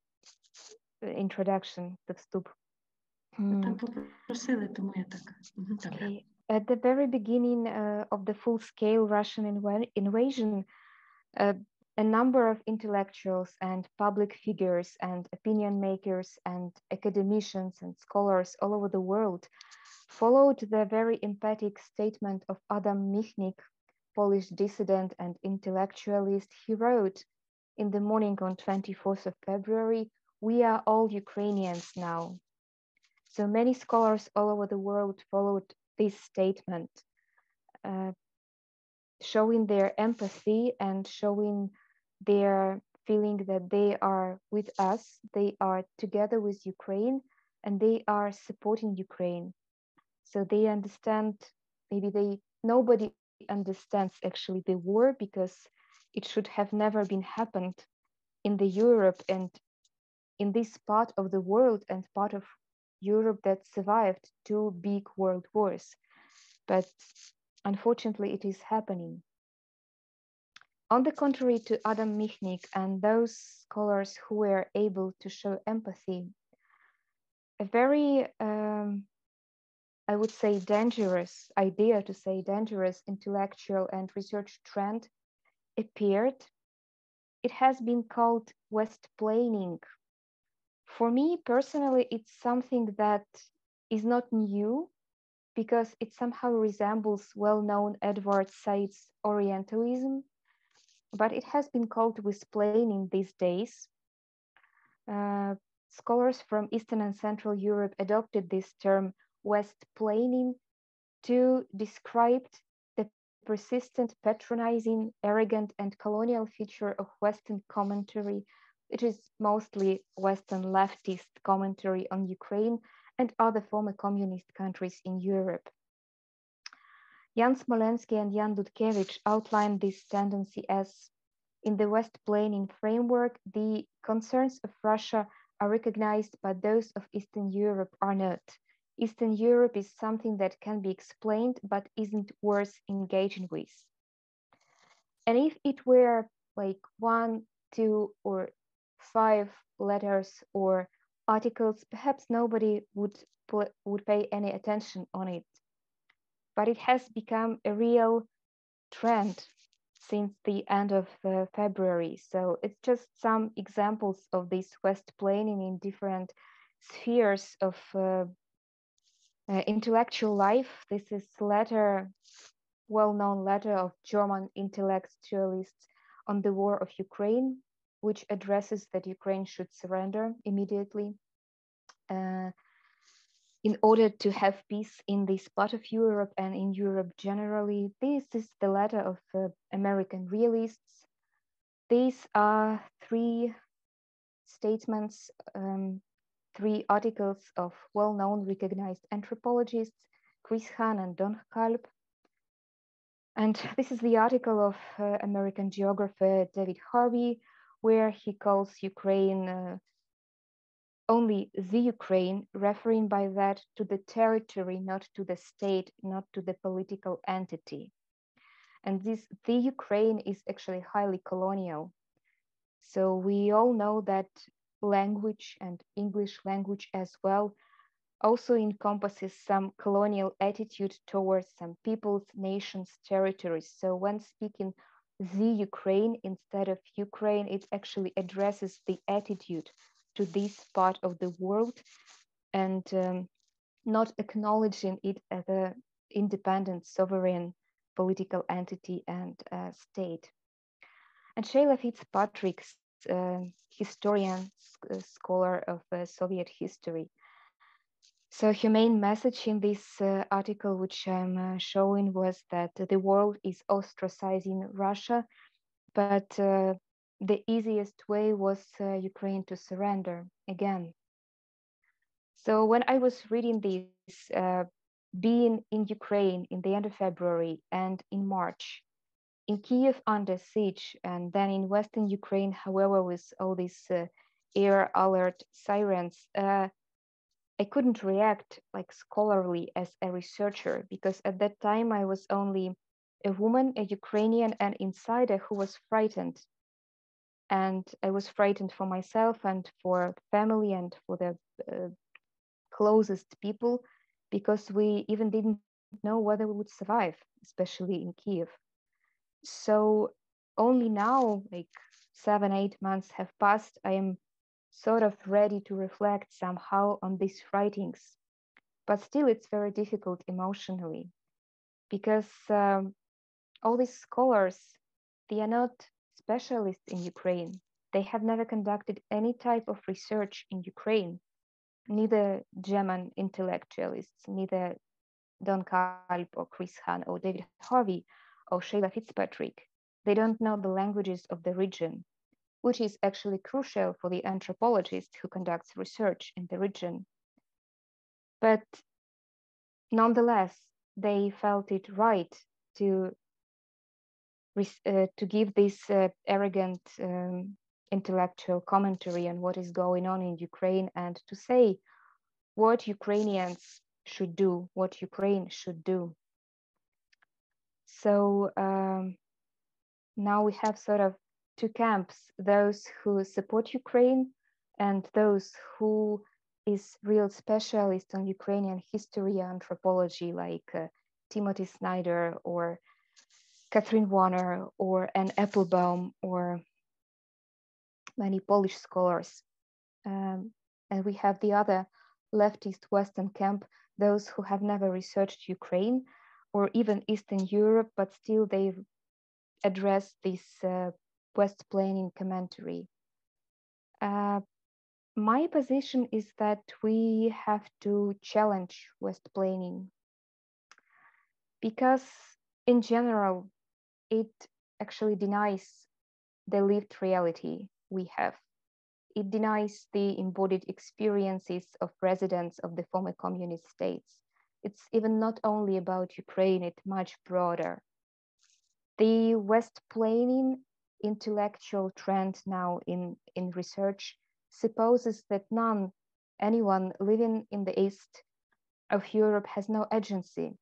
introduction, the вступ. Там попросили, тому я так. Okay. At the very beginning of the full-scale Russian invasion, a number of intellectuals and public figures and opinion makers and academicians and scholars all over the world followed the very emphatic statement of Adam Michnik, Polish dissident and intellectualist. He wrote in the morning on 24th of February, "We are all Ukrainians now." So many scholars all over the world followed this statement, showing their empathy and showing their feeling that they are with us, they are together with Ukraine, and they are supporting Ukraine. So they understand, nobody understands actually the war, because it should have never been happened in the Europe and in this part of the world and part of Europe that survived 2 big world wars. But unfortunately, it is happening. On the contrary to Adam Michnik and those scholars who were able to show empathy, a very, I would say, dangerous idea, to say dangerous intellectual and research trend appeared. It has been called West-plaining. For me personally, it's something that is not new, because it somehow resembles well-known Edward Said's Orientalism, but it has been called West-plaining these days. Scholars from Eastern and Central Europe adopted this term West-plaining to describe the persistent, patronizing, arrogant, and colonial feature of Western commentary. It is mostly Western leftist commentary on Ukraine and other former communist countries in Europe. Jan Smolensky and Jan Dudkiewicz outlined this tendency as, in the West-plaining framework, the concerns of Russia are recognized, but those of Eastern Europe are not. Eastern Europe is something that can be explained, but isn't worth engaging with. And if it were like 1, 2, or 5 letters or articles, perhaps nobody would pay any attention on it. But it has become a real trend since the end of February. So it's just some examples of this west-planing in different spheres of intellectual life. This is well-known letter of German intellectualists on the war of Ukraine, which addresses that Ukraine should surrender immediately in order to have peace in this part of Europe and in Europe generally. This is the letter of American realists. These are 3 statements, 3 articles of well-known recognized anthropologists, Chris Hahn and Don Kalb. And this is the article of American geographer David Harvey, where he calls Ukraine only the Ukraine, referring by that to the territory, not to the state, not to the political entity. And the Ukraine is actually highly colonial. So we all know that language, and English language as well, also encompasses some colonial attitude towards some peoples, nations, territories. So when speaking the Ukraine instead of Ukraine, it actually addresses the attitude to this part of the world and not acknowledging it as an independent, sovereign political entity and state. And Sheila Fitzpatrick, historian, scholar of Soviet history. So her main message in this article, which I'm showing, was that the world is ostracizing Russia, but the easiest way was Ukraine to surrender again. So when I was reading this, being in Ukraine in the end of February and in March, in Kiev under siege, and then in Western Ukraine, however, with all these air alert sirens, I couldn't react like scholarly as a researcher, because at that time I was only a woman, a Ukrainian, an insider who was frightened. And I was frightened for myself and for family and for the closest people, because we even didn't know whether we would survive, especially in Kiev. So only now, like 7-8 months have passed, I am sort of ready to reflect somehow on these writings. But still, it's very difficult emotionally, because all these scholars, they are not specialists in Ukraine. They have never conducted any type of research in Ukraine, neither German intellectualists, neither Don Kalb or Chris Hahn or David Harvey or Sheila Fitzpatrick. They don't know the languages of the region, which is actually crucial for the anthropologist who conducts research in the region. But nonetheless, they felt it right to give this arrogant intellectual commentary on what is going on in Ukraine, and to say what Ukrainians should do, what Ukraine should do. So now we have sort of 2 camps, those who support Ukraine and those who is real specialist on Ukrainian history and anthropology, like Timothy Snyder or Catherine Warner or Anne Applebaum or many Polish scholars. And we have the other leftist Western camp, those who have never researched Ukraine or even Eastern Europe, but still they've addressed this West-planing commentary. My position is that we have to challenge West-planing, because in general, it actually denies the lived reality we have. It denies the embodied experiences of residents of the former communist states. It's even not only about Ukraine, it's much broader. The West-planing intellectual trend now in research supposes that anyone living in the east of Europe has no agency,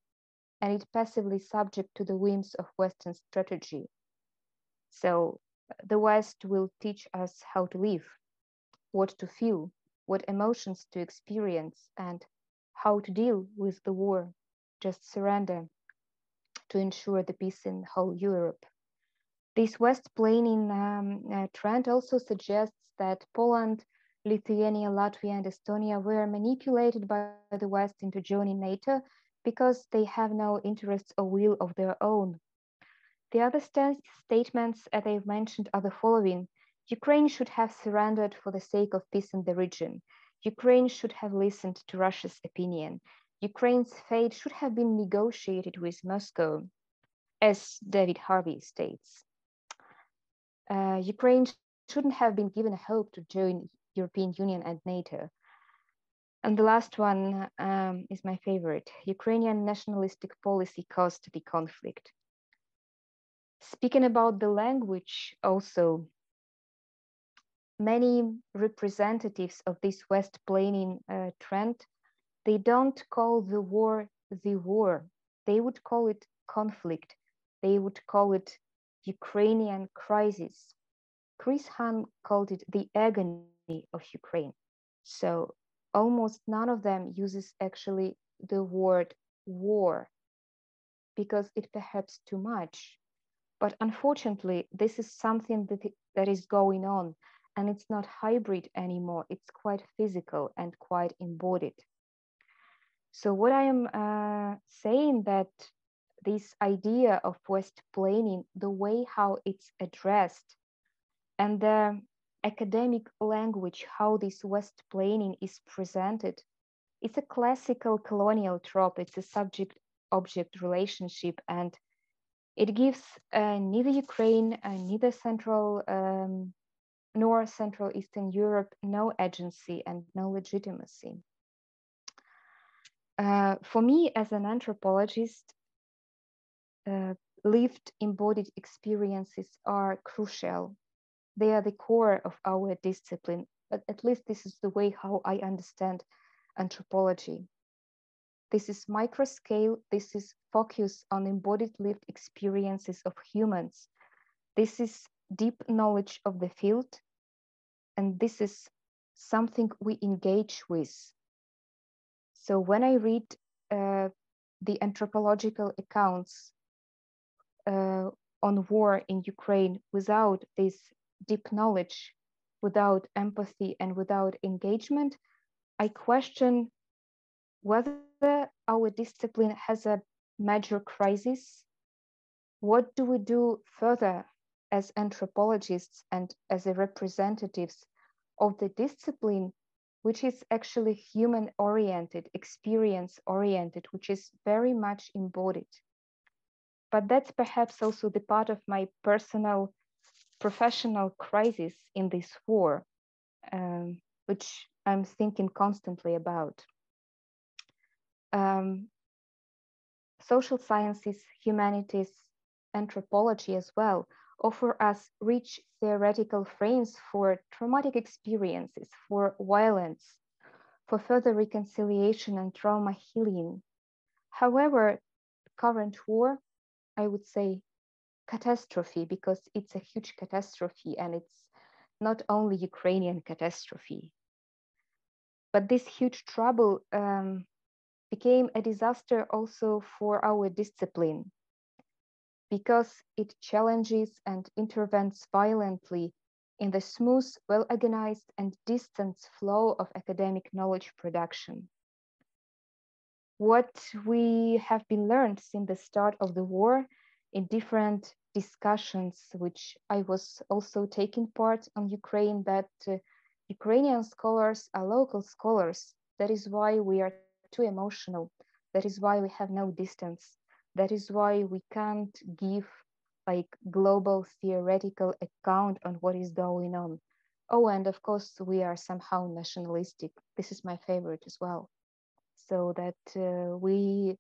and is passively subject to the whims of Western strategy. So The West will teach us how to live, what to feel, what emotions to experience, and how to deal with the war, just surrender to ensure the peace in whole Europe. This West-planning trend also suggests that Poland, Lithuania, Latvia, and Estonia were manipulated by the West into joining NATO because they have no interests or will of their own. The other statements, as I've mentioned, are the following. Ukraine should have surrendered for the sake of peace in the region. Ukraine should have listened to Russia's opinion. Ukraine's fate should have been negotiated with Moscow, as David Harvey states. Ukraine shouldn't have been given a hope to join European Union and NATO. And the last one is my favorite. Ukrainian nationalistic policy caused the conflict. Speaking about the language also, many representatives of this West-planning trend, they don't call the war. They would call it conflict. They would call it Ukrainian crisis. Chris Hahn called it the agony of Ukraine. So almost none of them uses actually the word war because it perhaps too much. But unfortunately, this is something that is going on, and it's not hybrid anymore. It's quite physical and quite embodied. So what I am saying that this idea of West-planning, the way how it's addressed, and the academic language, how this West-planning is presented, it's a classical colonial trope. It's a subject-object relationship, and it gives neither Ukraine, neither Central nor Central Eastern Europe no agency and no legitimacy. For me, as an anthropologist, lived embodied experiences are crucial. They are the core of our discipline, but at least this is the way how I understand anthropology. This is micro scale. This is focus on embodied lived experiences of humans. This is deep knowledge of the field. And this is something we engage with. So when I read the anthropological accounts on war in Ukraine without this deep knowledge, without empathy and without engagement, I question whether our discipline has a major crisis. What do we do further as anthropologists and as a representatives of the discipline, which is actually human-oriented, experience-oriented, which is very much embodied. But that's perhaps also the part of my personal professional crisis in this war, which I'm thinking constantly about. Social sciences, humanities, anthropology as well offer us rich theoretical frames for traumatic experiences, for violence, for further reconciliation and trauma healing. However, current war, I would say catastrophe, because it's a huge catastrophe and it's not only Ukrainian catastrophe. But this huge trouble became a disaster also for our discipline, because it challenges and intervenes violently in the smooth, well-organized and distant flow of academic knowledge production. What we have been learned since the start of the war in different discussions, which I was also taking part on Ukraine, that Ukrainian scholars are local scholars. That is why we are too emotional. That is why we have no distance. That is why we can't give like global theoretical account on what is going on. Oh, and of course we are somehow nationalistic. This is my favorite as well. So that we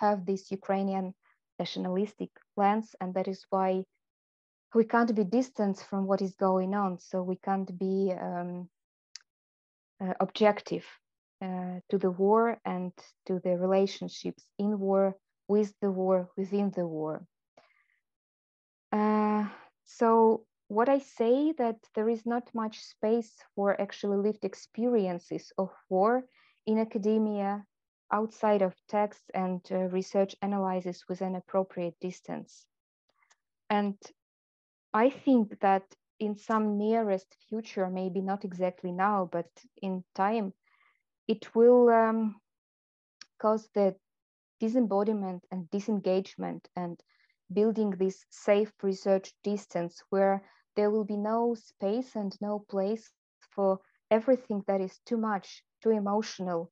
have this Ukrainian nationalistic lens, and that is why we can't be distant from what is going on. So we can't be objective to the war and to the relationships in war, with the war, within the war. So what I say that there is not much space for actually lived experiences of war in academia, outside of texts and research analysis with an appropriate distance. And I think that in some nearest future, maybe not exactly now, but in time, it will cause the disembodiment and disengagement and building this safe research distance where there will be no space and no place for everything that is too much, too emotional,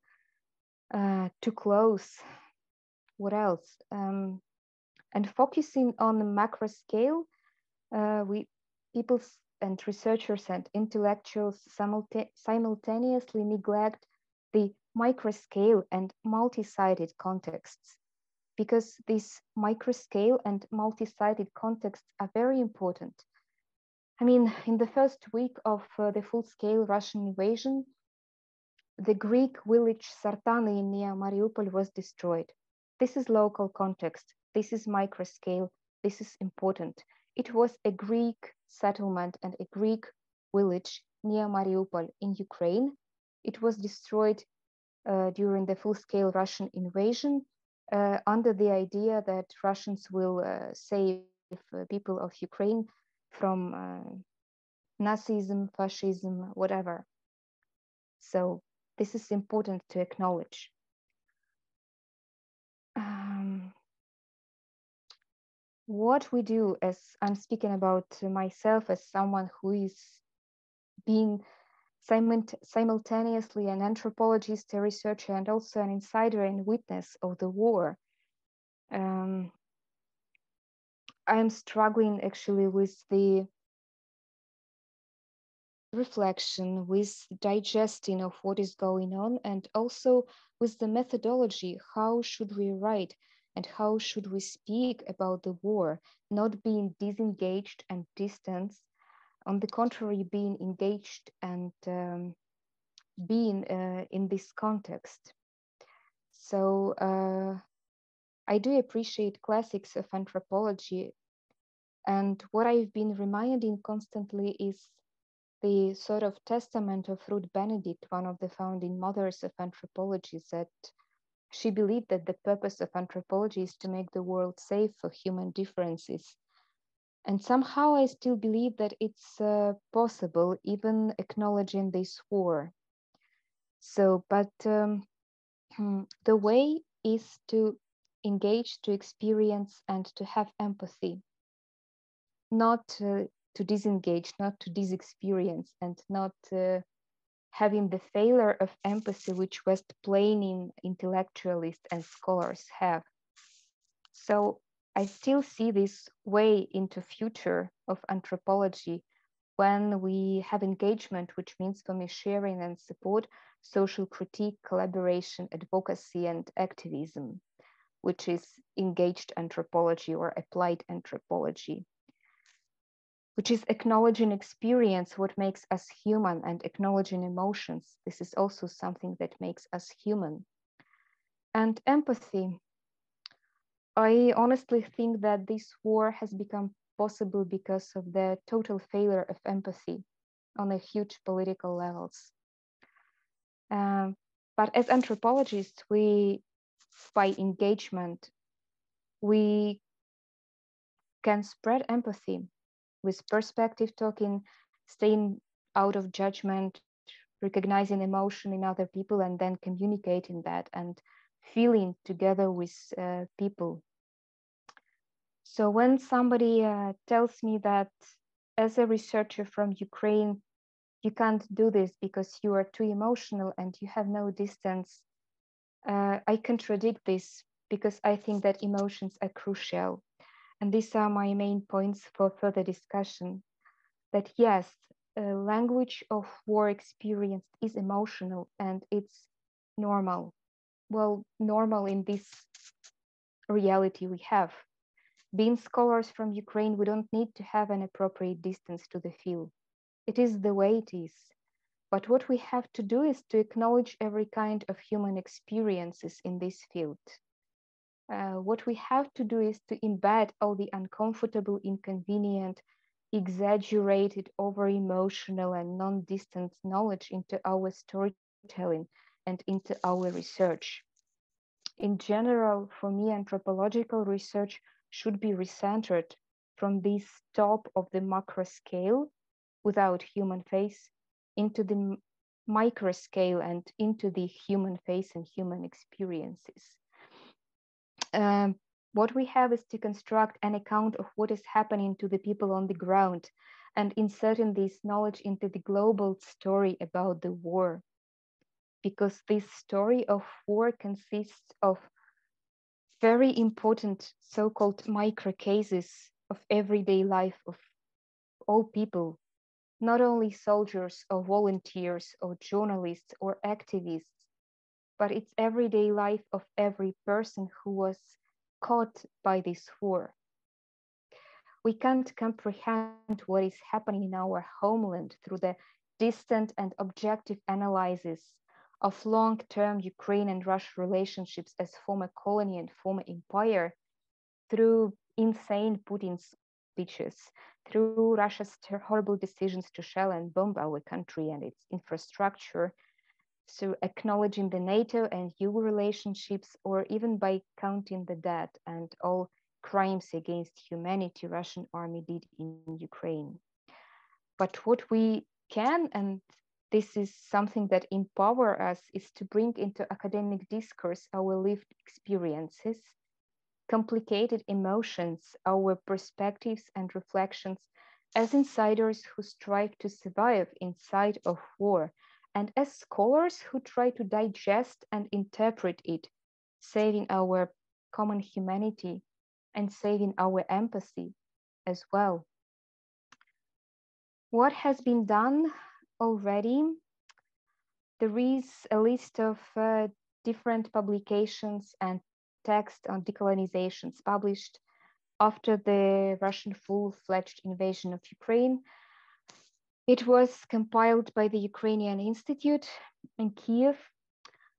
too close. What else? And focusing on the macro scale, people and researchers and intellectuals simultaneously neglect the microscale and multi-sided contexts, because these microscale and multi-sided contexts are very important. I mean, in the first week of the full-scale Russian invasion, the Greek village Sartany near Mariupol was destroyed. This is local context. This is microscale. This is important. It was a Greek settlement and a Greek village near Mariupol in Ukraine. It was destroyed during the full-scale Russian invasion under the idea that Russians will save people of Ukraine from Nazism, fascism, whatever. So this is important to acknowledge. What we do, as I'm speaking about myself as someone who is being simultaneously an anthropologist, a researcher, and also an insider and witness of the war, I'm struggling actually with the reflection, with digesting of what is going on, and also with the methodology. How should we write and how should we speak about the war, not being disengaged and distanced, on the contrary, being engaged and being in this context. So I do appreciate classics of anthropology, and what I've been reminding constantly is the sort of testament of Ruth Benedict, one of the founding mothers of anthropology, that she believed that the purpose of anthropology is to make the world safe for human differences. And somehow I still believe that it's possible, even acknowledging this war. So, but the way is to engage, to experience, and to have empathy, not to disengage, not to disexperience, and not having the failure of empathy which West-plaining intellectualists and scholars have. So I still see this way into future of anthropology when we have engagement, which means for me sharing and support, social critique, collaboration, advocacy, and activism, which is engaged anthropology or applied anthropology, which is acknowledging experience, what makes us human, and acknowledging emotions. This is also something that makes us human. And empathy. I honestly think that this war has become possible because of the total failure of empathy on a huge political levels. But as anthropologists, we, by engagement, we can spread empathy with perspective talking, staying out of judgment, recognizing emotion in other people, and then communicating that and feeling together with people. So when somebody tells me that as a researcher from Ukraine, you can't do this because you are too emotional and you have no distance, I contradict this because I think that emotions are crucial. And these are my main points for further discussion. That yes, language of war experience is emotional and it's normal. Well, normal in this reality we have. Being scholars from Ukraine, we don't need to have an appropriate distance to the field. It is the way it is. But what we have to do is to acknowledge every kind of human experiences in this field. What we have to do is to embed all the uncomfortable, inconvenient, exaggerated, over-emotional and non-distant knowledge into our storytelling and into our research. In general, for me, anthropological research should be recentered from this top of the macro scale without human face into the micro scale and into the human face and human experiences. What we have is to construct an account of what is happening to the people on the ground and inserting this knowledge into the global story about the war. Because this story of war consists of very important so-called micro cases of everyday life of all people, not only soldiers or volunteers or journalists or activists, but it's everyday life of every person who was caught by this war. We can't comprehend what is happening in our homeland through the distant and objective analysis of long-term Ukraine and Russia relationships as former colony and former empire, through insane Putin's speeches, through Russia's horrible decisions to shell and bomb our country and its infrastructure, so acknowledging the NATO and EU relationships, or even by counting the dead and all crimes against humanity Russian army did in Ukraine. But what we can, and this is something that empowers us, is to bring into academic discourse our lived experiences, complicated emotions, our perspectives and reflections as insiders who strive to survive inside of war, and as scholars who try to digest and interpret it, saving our common humanity and saving our empathy as well. What has been done already? There is a list of different publications and texts on decolonizations published after the Russian full-fledged invasion of Ukraine. It was compiled by the Ukrainian Institute in Kiev.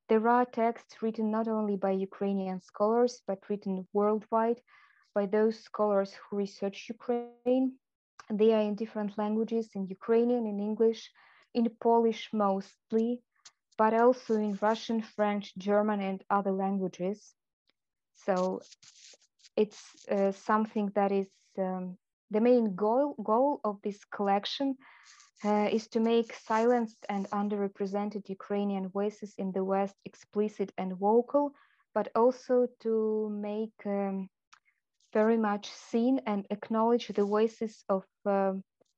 There are texts written not only by Ukrainian scholars, but written worldwide by those scholars who research Ukraine. They are in different languages, in Ukrainian, in English, in Polish mostly, but also in Russian, French, German, and other languages. So it's something that is the main goal of this collection is to make silenced and underrepresented Ukrainian voices in the West explicit and vocal, but also to make very much seen and acknowledge the voices of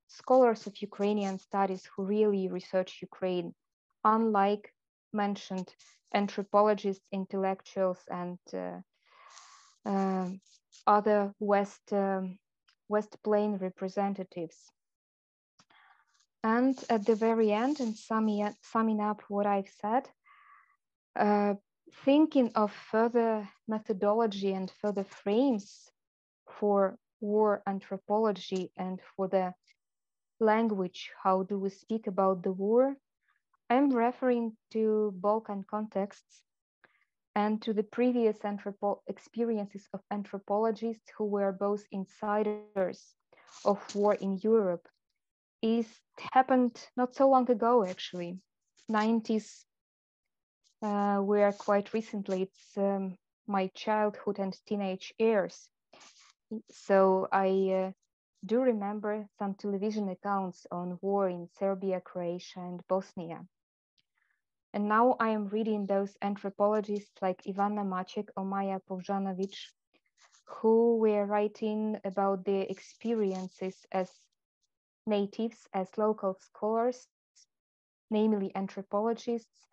scholars of Ukrainian studies who really research Ukraine, unlike mentioned anthropologists, intellectuals, and other West Plain representatives. And at the very end, and summing up what I've said, thinking of further methodology and further frames for war anthropology and for the language, how do we speak about the war, I'm referring to Balkan contexts and to the previous experiences of anthropologists who were both insiders of war in Europe. It happened not so long ago, actually. 90s were quite recently. It's my childhood and teenage years. So I do remember some television accounts on war in Serbia, Croatia, and Bosnia. And now I am reading those anthropologists like Ivana Maciek or Maja Povžanović, who were writing about their experiences as natives, as local scholars, namely anthropologists,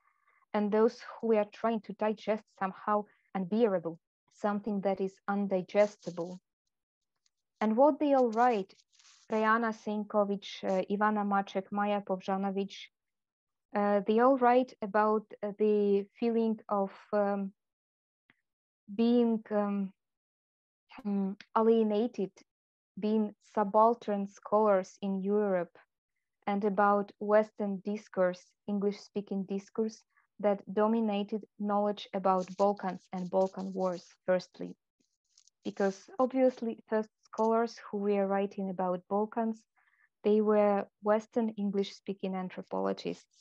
and those who are trying to digest somehow unbearable, something that is undigestible. And what they all write, Rejana Senković, Ivana Maciek, Maja Povžanović, they all write about the feeling of being alienated, being subaltern scholars in Europe, and about Western discourse, English-speaking discourse, that dominated knowledge about Balkans and Balkan wars, firstly. Because obviously, first scholars who were writing about Balkans they were Western English-speaking anthropologists,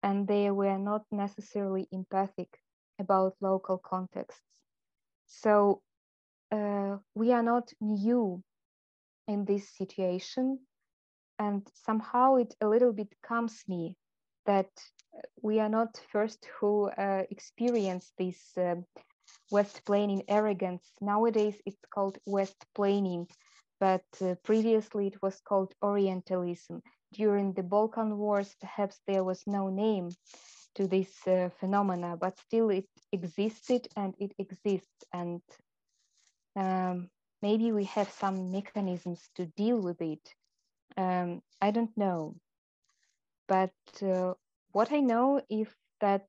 and they were not necessarily empathic about local contexts. So we are not new in this situation, and somehow it a little bit calms me that we are not first who experience this West-plaining arrogance. Nowadays it's called West-plaining, but previously it was called Orientalism. During the Balkan Wars, perhaps there was no name to this phenomena, but still it existed and it exists. And maybe we have some mechanisms to deal with it. I don't know. But what I know is that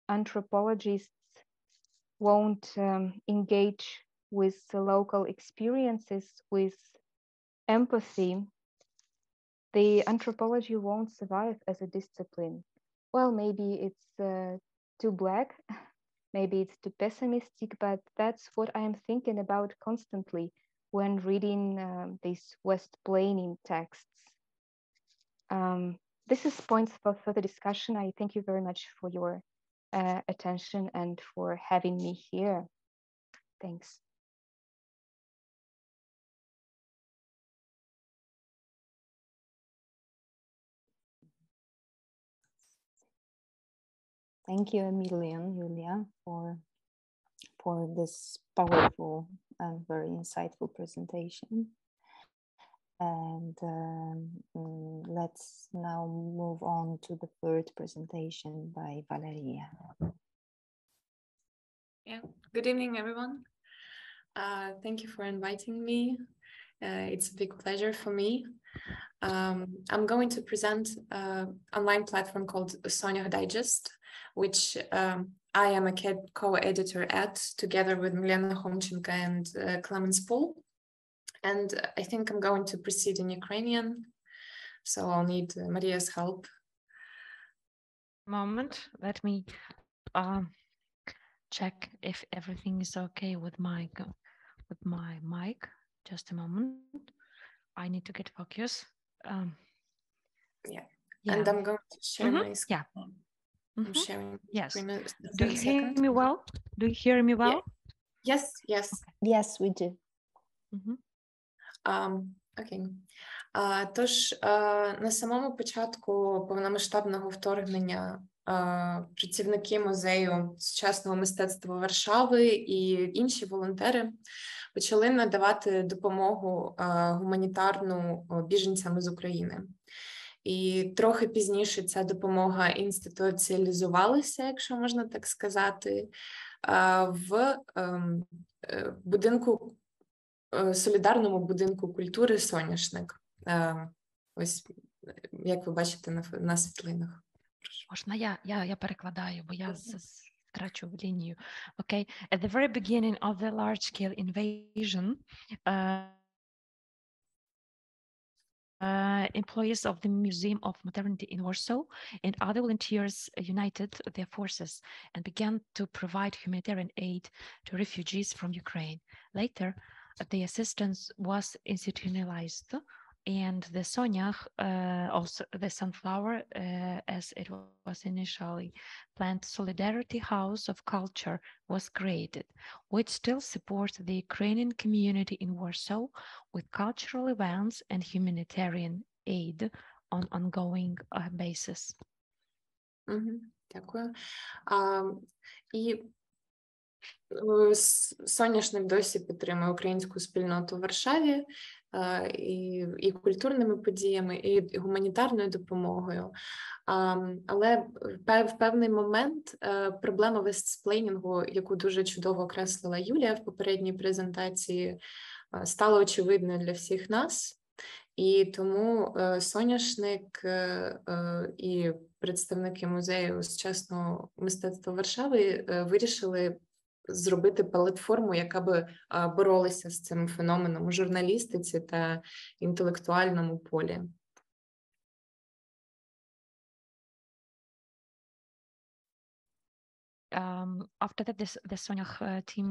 anthropologists won't engage with the local experiences with empathy, the anthropology won't survive as a discipline. Well, maybe it's too black, maybe it's too pessimistic, but that's what I'm thinking about constantly when reading these West-plaining texts. This is points for further discussion. I thank you very much for your attention and for having me here. Thanks. Thank you a million, Julia, for this powerful and very insightful presentation. And let's now move on to the third presentation by Valeria. Yeah, good evening, everyone. Thank you for inviting me. It's a big pleasure for me. I'm going to present an online platform called Sonia Digest, which I am a co-editor at, together with Milena Homchenko and Clemens Pool. And I think I'm going to proceed in Ukrainian, so I'll need Maria's help. Moment, let me check if everything is okay with my mic. Just a moment. I need to get focus. Yeah, and I'm going to share my screen. Yeah. I'm sharing. Yes. Screen. Do you hear me well? Do you hear me well? Yeah. Yes. Yes. Okay. Yes, we do. Окей. Тож, на самому початку повномасштабного вторгнення працівники музею сучасного мистецтва Варшави і інші волонтери почали надавати допомогу гуманітарну біженцям з України. І трохи пізніше ця допомога інституціалізувалася, якщо можна так сказати, в будинку, солідарному будинку культури «Соняшник». Ось, як ви бачите на світлинах. Можна я перекладаю, бо я втрачу лінію. Okay. At the very beginning of the large-scale invasion, employees of the Museum of Modernity in Warsaw and other volunteers united their forces and began to provide humanitarian aid to refugees from Ukraine. Later, the assistance was institutionalized, and the Sonia, also the sunflower, as it was initially planned, Solidarity House of Culture was created, which still supports the Ukrainian community in Warsaw with cultural events and humanitarian aid on ongoing basis. Дякую. І Соняшник досі підтримує українську спільноту в Варшаві і культурними подіями, і гуманітарною допомогою. Але в певний момент проблема вестсплейнінгу, яку дуже чудово окреслила Юлія в попередній презентації, стала очевидною для всіх нас. І тому Соняшник і представники музею сучасного мистецтва Варшави вирішили зробити платформу, яка би боролася з цим феноменом у журналістиці та інтелектуальному полі. after that, the Soniach team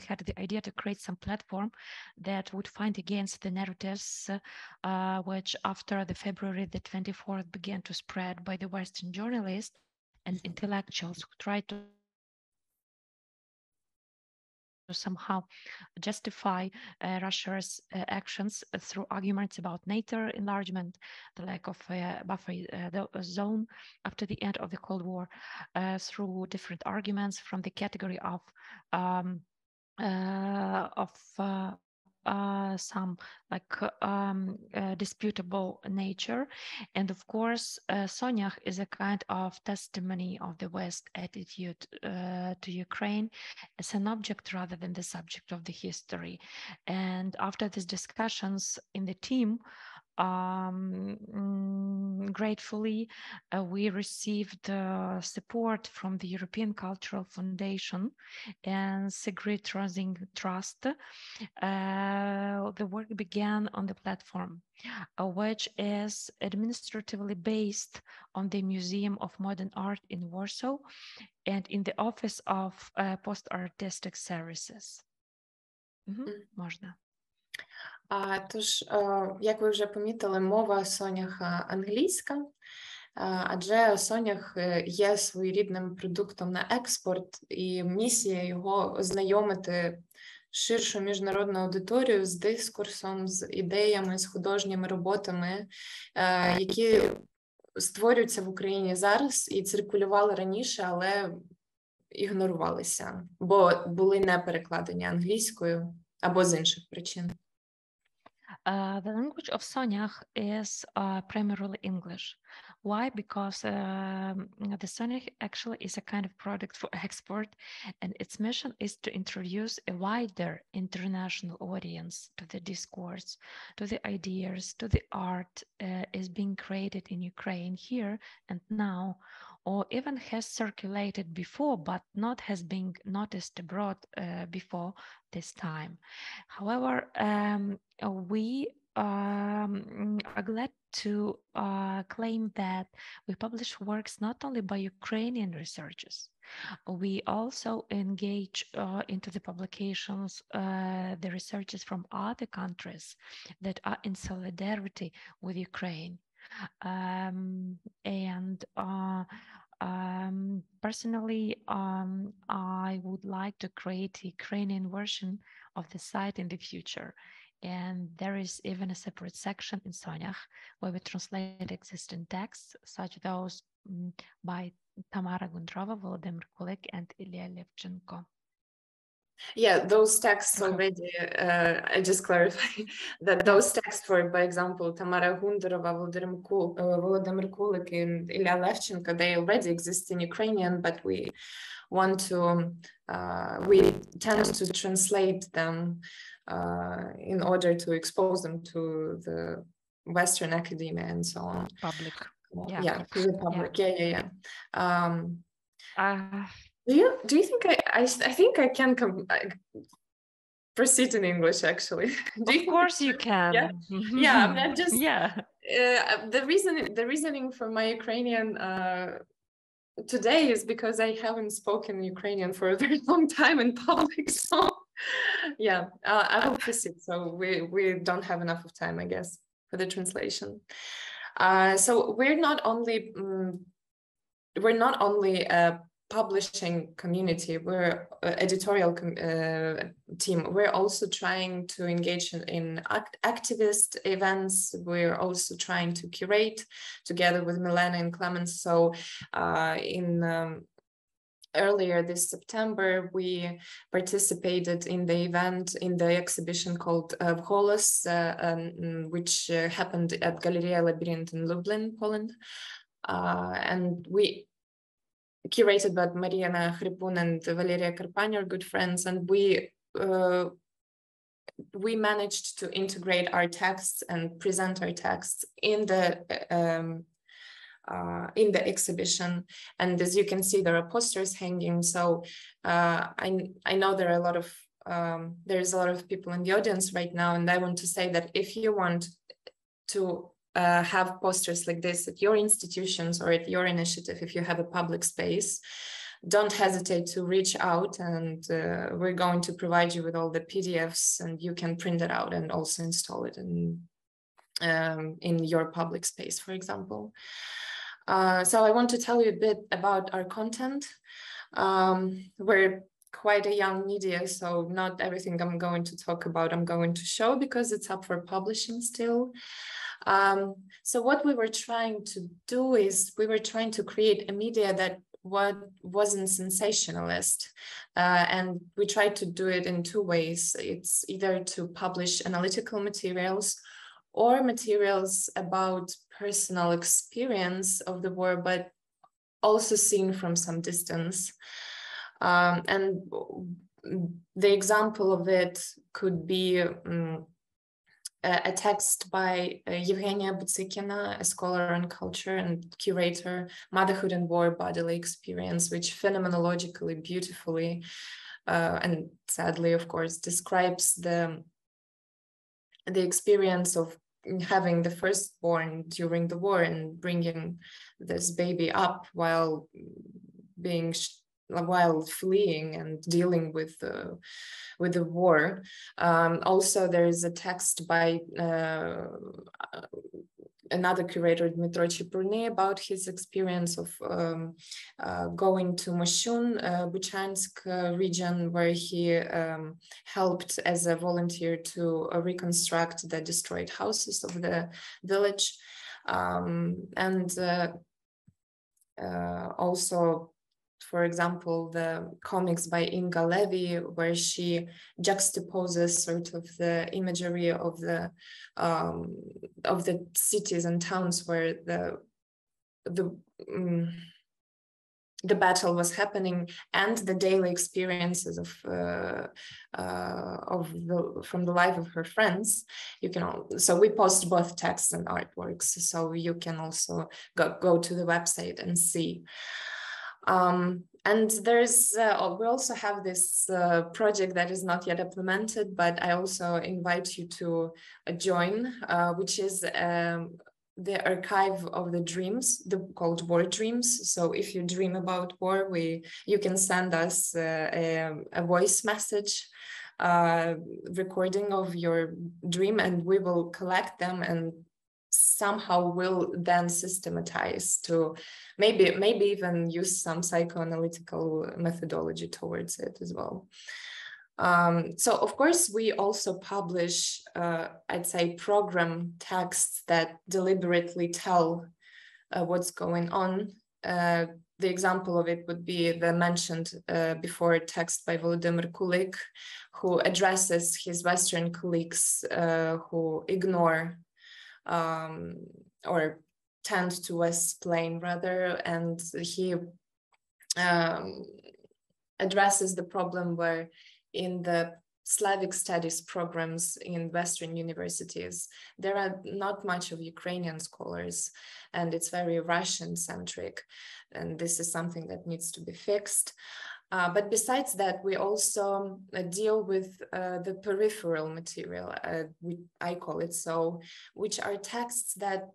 had the idea to create some platform that would fight against the narratives which after the February the 24th began to spread by the Western journalists and intellectuals who tried to somehow justify Russia's actions through arguments about NATO enlargement, the lack of buffer zone after the end of the Cold War, through different arguments from the category of some like disputable nature. And of course, Soniach is a kind of testimony of the West attitude to Ukraine as an object rather than the subject of the history. And after these discussions in the team, gratefully, we received support from the European Cultural Foundation and Sigrid Rosing Trust. The work began on the platform, which is administratively based on the Museum of Modern Art in Warsaw and in the Office of Post-Artistic Services. Можна. Тож, як ви вже помітили, мова Соняха англійська, адже Сонях є своєрідним продуктом на експорт, і місія його ознайомити ширшу міжнародну аудиторію з дискурсом, з ідеями, з художніми роботами, які створюються в Україні зараз і циркулювали раніше, але ігнорувалися, бо були не перекладені англійською або з інших причин. The language of Soniach is primarily English. Why? Because the Soniach actually is a kind of product for export, and its mission is to introduce a wider international audience to the discourse, to the ideas, to the art is being created in Ukraine here and now, or even has circulated before, but not has been noticed abroad before this time. However, we are glad to claim that we publish works not only by Ukrainian researchers, we also engage into the publications the researchers from other countries that are in solidarity with Ukraine. Personally, I would like to create a Ukrainian version of the site in the future. And there is even a separate section in Soniach where we translate existing texts, such those by Tamara Gundrova, Volodymyr Kulik, and Ilya Levchenko. Yeah, those texts already, I just clarify that those texts for example, Tamara Gundrova, Volodymyr Kulik, and Ilya Levchenko, they already exist in Ukrainian, but we want to, we tend to translate them in order to expose them to the Western academia and so on. Public. Yeah, to the public. Yeah. Do you think I think I can proceed in English actually? Of course you can. Yeah, yeah. I'm not just the reasoning for my Ukrainian today is because I haven't spoken Ukrainian for a very long time in public. So yeah, I will proceed. So we don't have enough of time, I guess, for the translation. So we're not only a publishing community, we're editorial team. We're also trying to engage in activist events. We're also trying to curate together with Milena and Clemens. So earlier this September, we participated in the event, in the exhibition called wokół, which happened at Galeria Labyrinth in Lublin, Poland. And we curated by Mariana Hripun and Valeria Karpani, our good friends, and we managed to integrate our texts and present our texts in the exhibition. And as you can see, there are posters hanging. So I know there are there's a lot of people in the audience right now, and I want to say that if you want to have posters like this at your institutions or at your initiative, if you have a public space, don't hesitate to reach out, and we're going to provide you with all the PDFs, and you can print it out and also install it in your public space, for example. So I want to tell you a bit about our content. We're quite a young media, so not everything I'm going to talk about I'm going to show, because it's up for publishing still. So what we were trying to do is we were trying to create a media that wasn't sensationalist, and we tried to do it in two ways. It's either to publish analytical materials or materials about personal experience of the war, but also seen from some distance. And the example of it could be a text by Julia Buyskykh, a scholar on culture and curator, Motherhood and War, Bodily Experience, which phenomenologically, beautifully, and sadly, of course, describes the experience of having the firstborn during the war and bringing this baby up while fleeing and dealing with the war. Also, there is a text by another curator, Dmytro Chipurny, about his experience of going to Moshun, Buchansk region, where he helped as a volunteer to reconstruct the destroyed houses of the village. Also, for example, the comics by Inga Levy, where she juxtaposes sort of the imagery of the cities and towns where the battle was happening, and the daily experiences from the life of her friends. So we post both texts and artworks, so you can also go to the website and see. And there's we also have this project that is not yet implemented, but I also invite you to join, which is the archive of the dreams, called War Dreams. So if you dream about war, you can send us a voice message recording of your dream, and we will collect them and somehow will then systematize to maybe even use some psychoanalytical methodology towards it as well. So of course we also publish, I'd say, program texts that deliberately tell what's going on. The example of it would be the mentioned before text by Volodymyr Kulik, who addresses his Western colleagues who ignore or tend to explain rather, and he addresses the problem where in the Slavic studies programs in Western universities, there are not much of Ukrainian scholars, and it's very Russian-centric, and this is something that needs to be fixed. But besides that, we also deal with the peripheral material, I call it so, which are texts that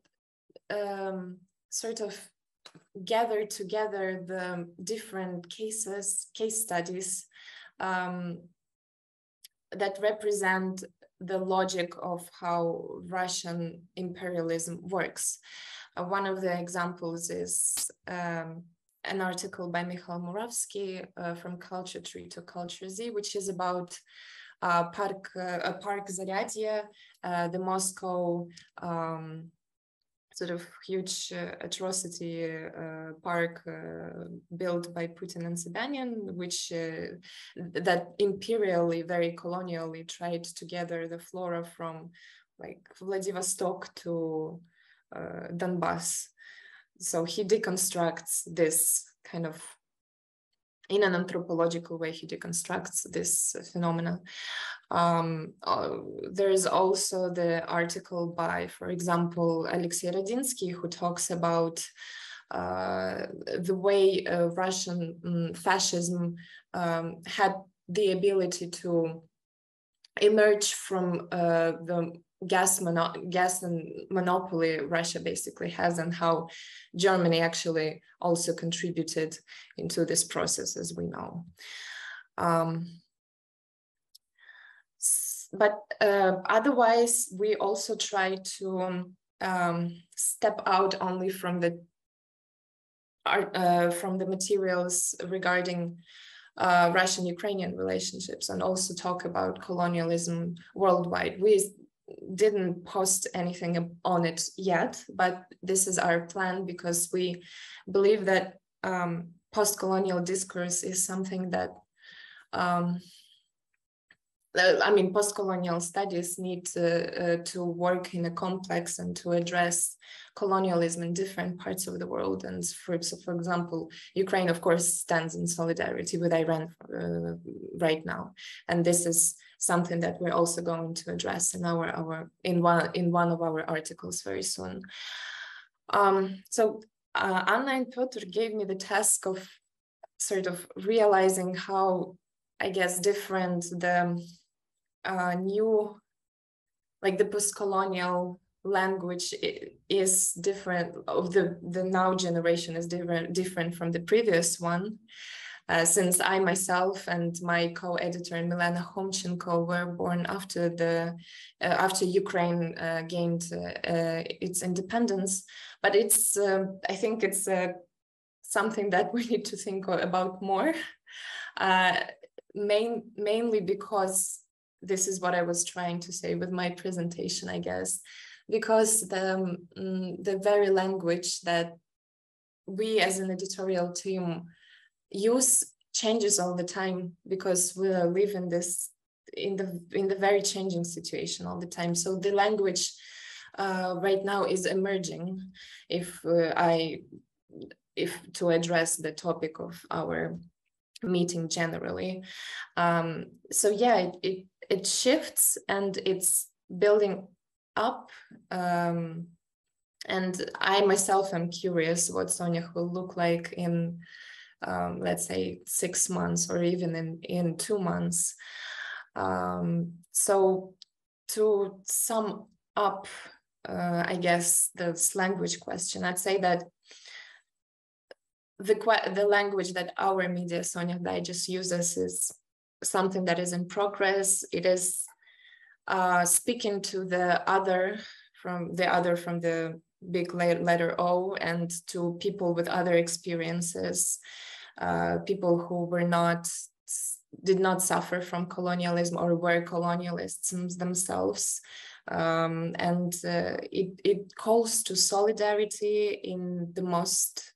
sort of gather together the different case studies that represent the logic of how Russian imperialism works. One of the examples is an article by Michal Murawski from Culture Tree to Culture Z, which is about Park Zaryadye, the Moscow sort of huge atrocity park built by Putin and Sobyanin, which that imperially, very colonially tried to gather the flora from like Vladivostok to Donbass. So he deconstructs this kind of, in an anthropological way, he deconstructs this phenomena. There is also the article by, for example, Alexei Radinsky, who talks about the way Russian fascism had the ability to emerge from the gas monopoly Russia basically has, and how Germany actually also contributed into this process, as we know. But otherwise, we also try to step out only from the materials regarding Russian-Ukrainian relationships, and also talk about colonialism worldwide. We didn't post anything on it yet, but this is our plan, because we believe that post-colonial discourse is something that post-colonial studies need to work in a complex and to address colonialism in different parts of the world. And for example, Ukraine, of course, stands in solidarity with Iran right now, and this is something that we're also going to address in one of our articles very soon. So Anna and Piotr gave me the task of sort of realizing how, I guess, different the the post-colonial language is different, of the now generation is different from the previous one. Since I myself and my co-editor Milena Homchenko were born after Ukraine gained its independence, but it's I think it's something that we need to think about more, mainly because this is what I was trying to say with my presentation, I guess, because the very language that we as an editorial team use changes all the time, because we live in this in the very changing situation all the time. So the language right now is emerging, if to address the topic of our meeting generally. So yeah, it shifts and it's building up, and I myself am curious what Sonia will look like in let's say 6 months, or even in 2 months. So to sum up, I guess, this language question, I'd say that the language that our media, Sonia Digest, uses is something that is in progress. It is speaking to the other from the big letter O, and to people with other experiences, people who did not suffer from colonialism or were colonialists themselves. And it calls to solidarity in the most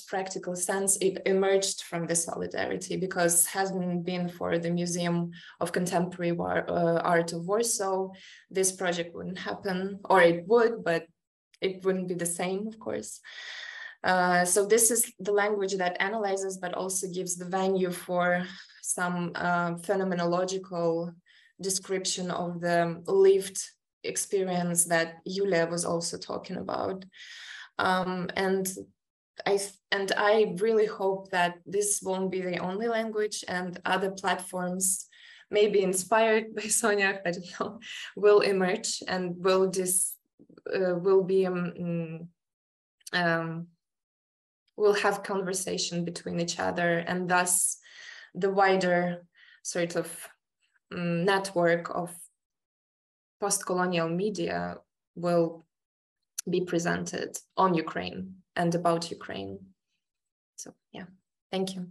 practical sense. It emerged from the solidarity, because hasn't been for the Museum of Contemporary Art of Warsaw, this project wouldn't happen, or it would, but it wouldn't be the same, of course. So this is the language that analyzes, but also gives the venue for some phenomenological description of the lived experience that Julia was also talking about. And I really hope that this won't be the only language, and other platforms, maybe inspired by Sonia, I don't know, will emerge and will have conversation between each other, and thus the wider sort of network of post-colonial media will be presented on Ukraine and about Ukraine. So yeah, thank you.